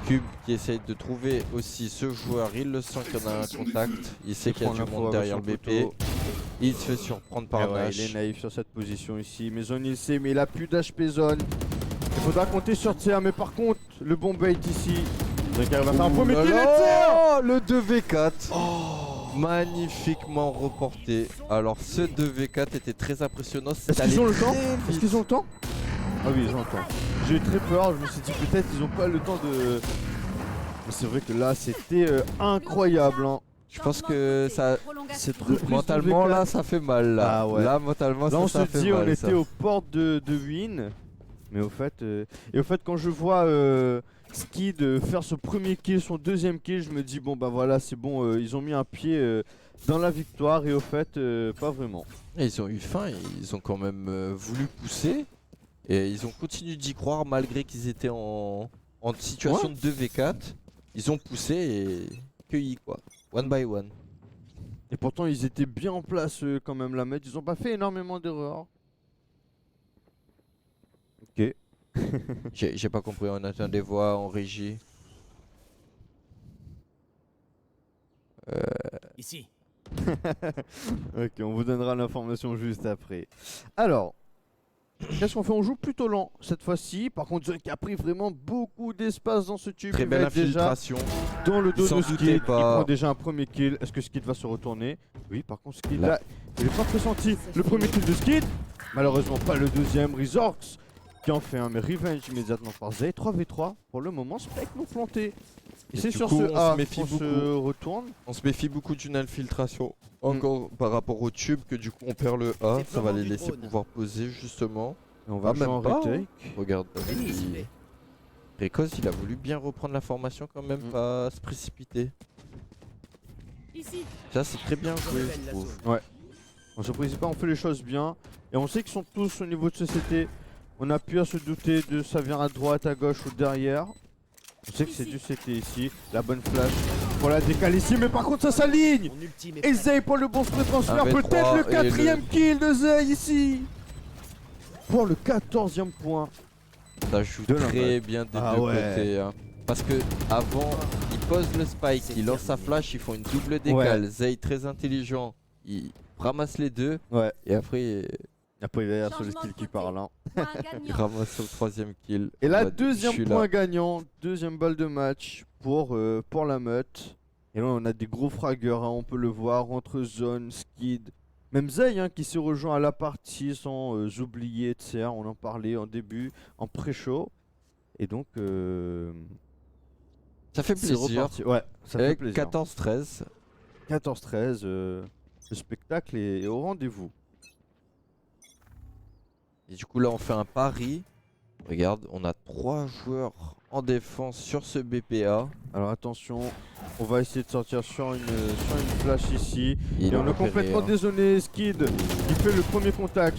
Cube qui essaye de trouver aussi ce joueur, il le sent qu'il y en a un contact, il sait qu'il y a du monde derrière le BP. Il se fait surprendre par Ouais, Nash. il est naïf sur cette position ici. Mais Zone il sait, mais il a plus d'HP Zone. Il faudra compter sur Tier, mais par contre, le bon bait ici. Donc il va faire un premier kill et Tier. Le 2v4 magnifiquement reporté. Alors ce 2v4 était très impressionnant. Est-ce qu'ils ont le temps Est-ce qu'ils ont le temps Ah oui, ils ont le temps. J'ai eu très peur, je me suis dit peut-être ils ont pas le temps de... Mais c'est vrai que là c'était incroyable. Hein. Je pense que ça... Cette reprise Mentalement 2v4. là ça fait mal là. Ah ouais. Là mentalement Là on ça se fait dit mal. on ça. était aux portes de win. Mais au fait, et au fait quand je vois Skid faire son premier kill, son deuxième kill, je me dis bon bah voilà c'est bon, ils ont mis un pied dans la victoire et au fait pas vraiment. Et ils ont eu faim, ils ont quand même voulu pousser. Et ils ont continué d'y croire malgré qu'ils étaient en situation de 2v4. Ils ont poussé et cueilli quoi. One by one. Et pourtant ils étaient bien en place quand même la mettre, ils ont pas fait énormément d'erreurs. Ok. J'ai pas compris, on entend des voix en régie. Ici. Ok, on vous donnera l'information juste après. Alors, qu'est-ce qu'on fait? On joue plutôt lent cette fois-ci. Par contre, Zone qui a pris vraiment beaucoup d'espace dans ce tube. Très Il va belle être déjà infiltration. dans le dos s'en de doutait Skid. Il pas. prend déjà un premier kill. Est-ce que Skid va se retourner? Oui, par contre, Skid Là. là, il est pas pressenti. Le premier kill de Skid. Malheureusement, pas le deuxième. Resorts qui en fait un, mais revenge immédiatement par Zay. 3v3 pour le moment. Spec nous planté. Et Et c'est du sur coup, ce on A se méfie qu'on se beaucoup. retourne. On se méfie beaucoup d'une infiltration. Encore par rapport au tube que du coup on perd le A. Ça va les laisser pouvoir poser justement. Et on va Ah, jouer même en pas, retake. Regarde, Ennemi il... ciblé. Rekos il a voulu bien reprendre la formation quand même, pas se précipiter. Ici. Ça c'est très bien joué Révèle je la trouve. zone. On se précipite pas, on fait les choses bien. Et on sait qu'ils sont tous au niveau de CCT. On a pu à se douter de ça vient à droite, à gauche ou derrière. On sait que c'est du CT ici. La bonne flash pour la décaler ici. Mais par contre ça s'aligne. Mon ultime est Et prêt. Zay pour le bon spray transfert. Un V3 Peut-être le et 4ème kill de Zay ici. Pour le 14ème point. Ça joue De la très bien des Ah deux ouais. côtés. Hein. Parce que avant, il pose le spike, il lance sa flash, ils font une double décale. Zay très intelligent, il ramasse les deux Ouais. et après Après, il y a sur le Changement skill de qui côté. parle. Hein. Point il gagnant. ramasse au 3ème kill. Et là, En mode, je deuxième suis point là. gagnant, deuxième balle de match pour la meute. Et là, on a des gros fraggers, hein, on peut le voir, entre Zone, Skid, même Zay hein, qui se rejoint à la partie sans oublier TR, on en parlait en début, en pré-show. Et donc, Ça fait c'est plaisir. reparti. Ouais, ça fait Et plaisir. 14-13. 14-13, le spectacle est au rendez-vous. Et du coup là on fait un pari. Regarde, on a 3 joueurs en défense sur ce BPA. Alors attention, on va essayer de sortir sur une flash ici. Il Et on a est repéré, complètement hein. dézonné. Skid qui fait le premier contact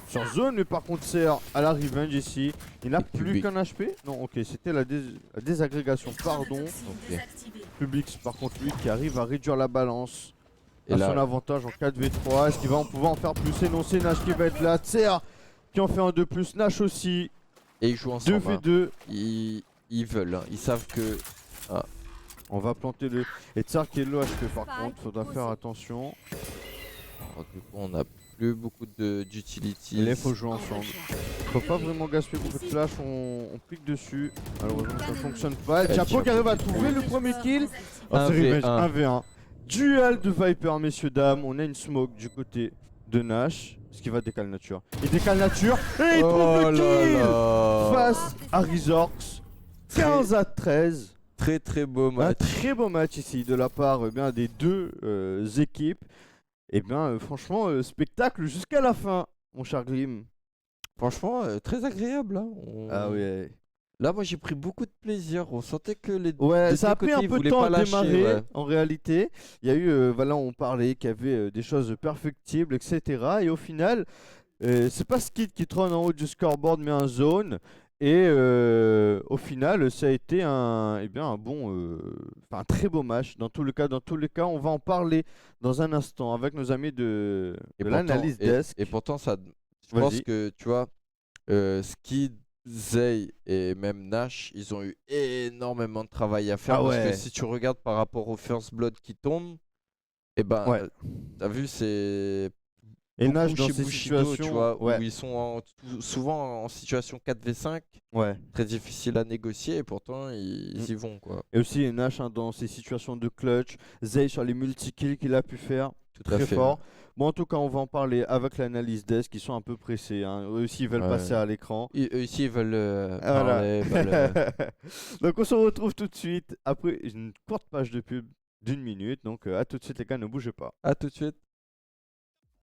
sur zone, mais par contre Serre à la revenge ici. Il n'a Et plus Public. qu'un HP. Non, ok, c'était la désagrégation, pardon. Ok. Publix par contre lui qui arrive à réduire la balance. Et À là, son avantage en 4v3. Est-ce qu'il va pouvoir en faire plus? Et non, c'est Nash qui va être là. Serre qui en fait un de plus. Nash aussi. et ils jouent ensemble. hein. 2v2. Ils veulent, hein. Ils savent que On va planter le. Et Tsar qui est low HP par Spike contre, faudra posé. faire attention. alors, du coup on a plus beaucoup d'utility. Et là, il faut jouer ensemble. Faut pas vraiment gaspiller beaucoup de flash, on pique dessus. Malheureusement, ça fonctionne pas. Et Chapeau qui arrive à trouver le premier kill. Oh, c'est 1v1. revenge, 1v1. Duel de Viper, messieurs, dames. On a une smoke du côté de Nash. Ce qui va décaler nature. Il décale nature. Et il trouve le kill face à Resorx. 15-13. Très très beau Un match. très beau match ici de la part bien, des deux équipes. Et bien, franchement, spectacle jusqu'à la fin, mon cher Glim. Franchement, très agréable. Hein. Ah ouais. Là, moi j'ai pris beaucoup de plaisir. On sentait que les Ouais, des ça a deux pris un côtés, ils peu de voulaient temps pas à lâcher, démarrer. ouais. En réalité, il y a eu, voilà, on parlait qu'il y avait des choses perfectibles, etc. Et au final, c'est pas Skid qui trône en haut du scoreboard, mais un zone. Et au final, ça a été un bon, un très beau match. Dans tous les cas, on va en parler dans un instant avec nos amis de l'analyse desk. Et pourtant, ça, je pense Vas-y. que tu vois, Skid, Zay et même Nash, ils ont eu énormément de travail à faire. Ah parce ouais. que si tu regardes par rapport au First Blood qui tombe, et ben, Ouais. t'as vu, c'est Et Nash beaucoup dans chez ces Bushido, situations, tu vois, ouais, où ils sont souvent en situation 4v5, ouais. très difficile à négocier, et pourtant ils Mm. y vont, quoi. Et aussi Nash hein, dans ces situations de clutch, Zay sur les multi-kills qu'il a pu faire, Tout à très fait. fort. Bon, en tout cas, on va en parler avec l'analyse desk, qui sont un peu pressés. Hein. Eux aussi, ils veulent Ouais. passer à l'écran. Eux ici, ils veulent Voilà. parler, veulent, Donc, on se retrouve tout de suite après une courte page de pub d'1 minute. Donc, à tout de suite, les gars, ne bougez pas. À tout de suite.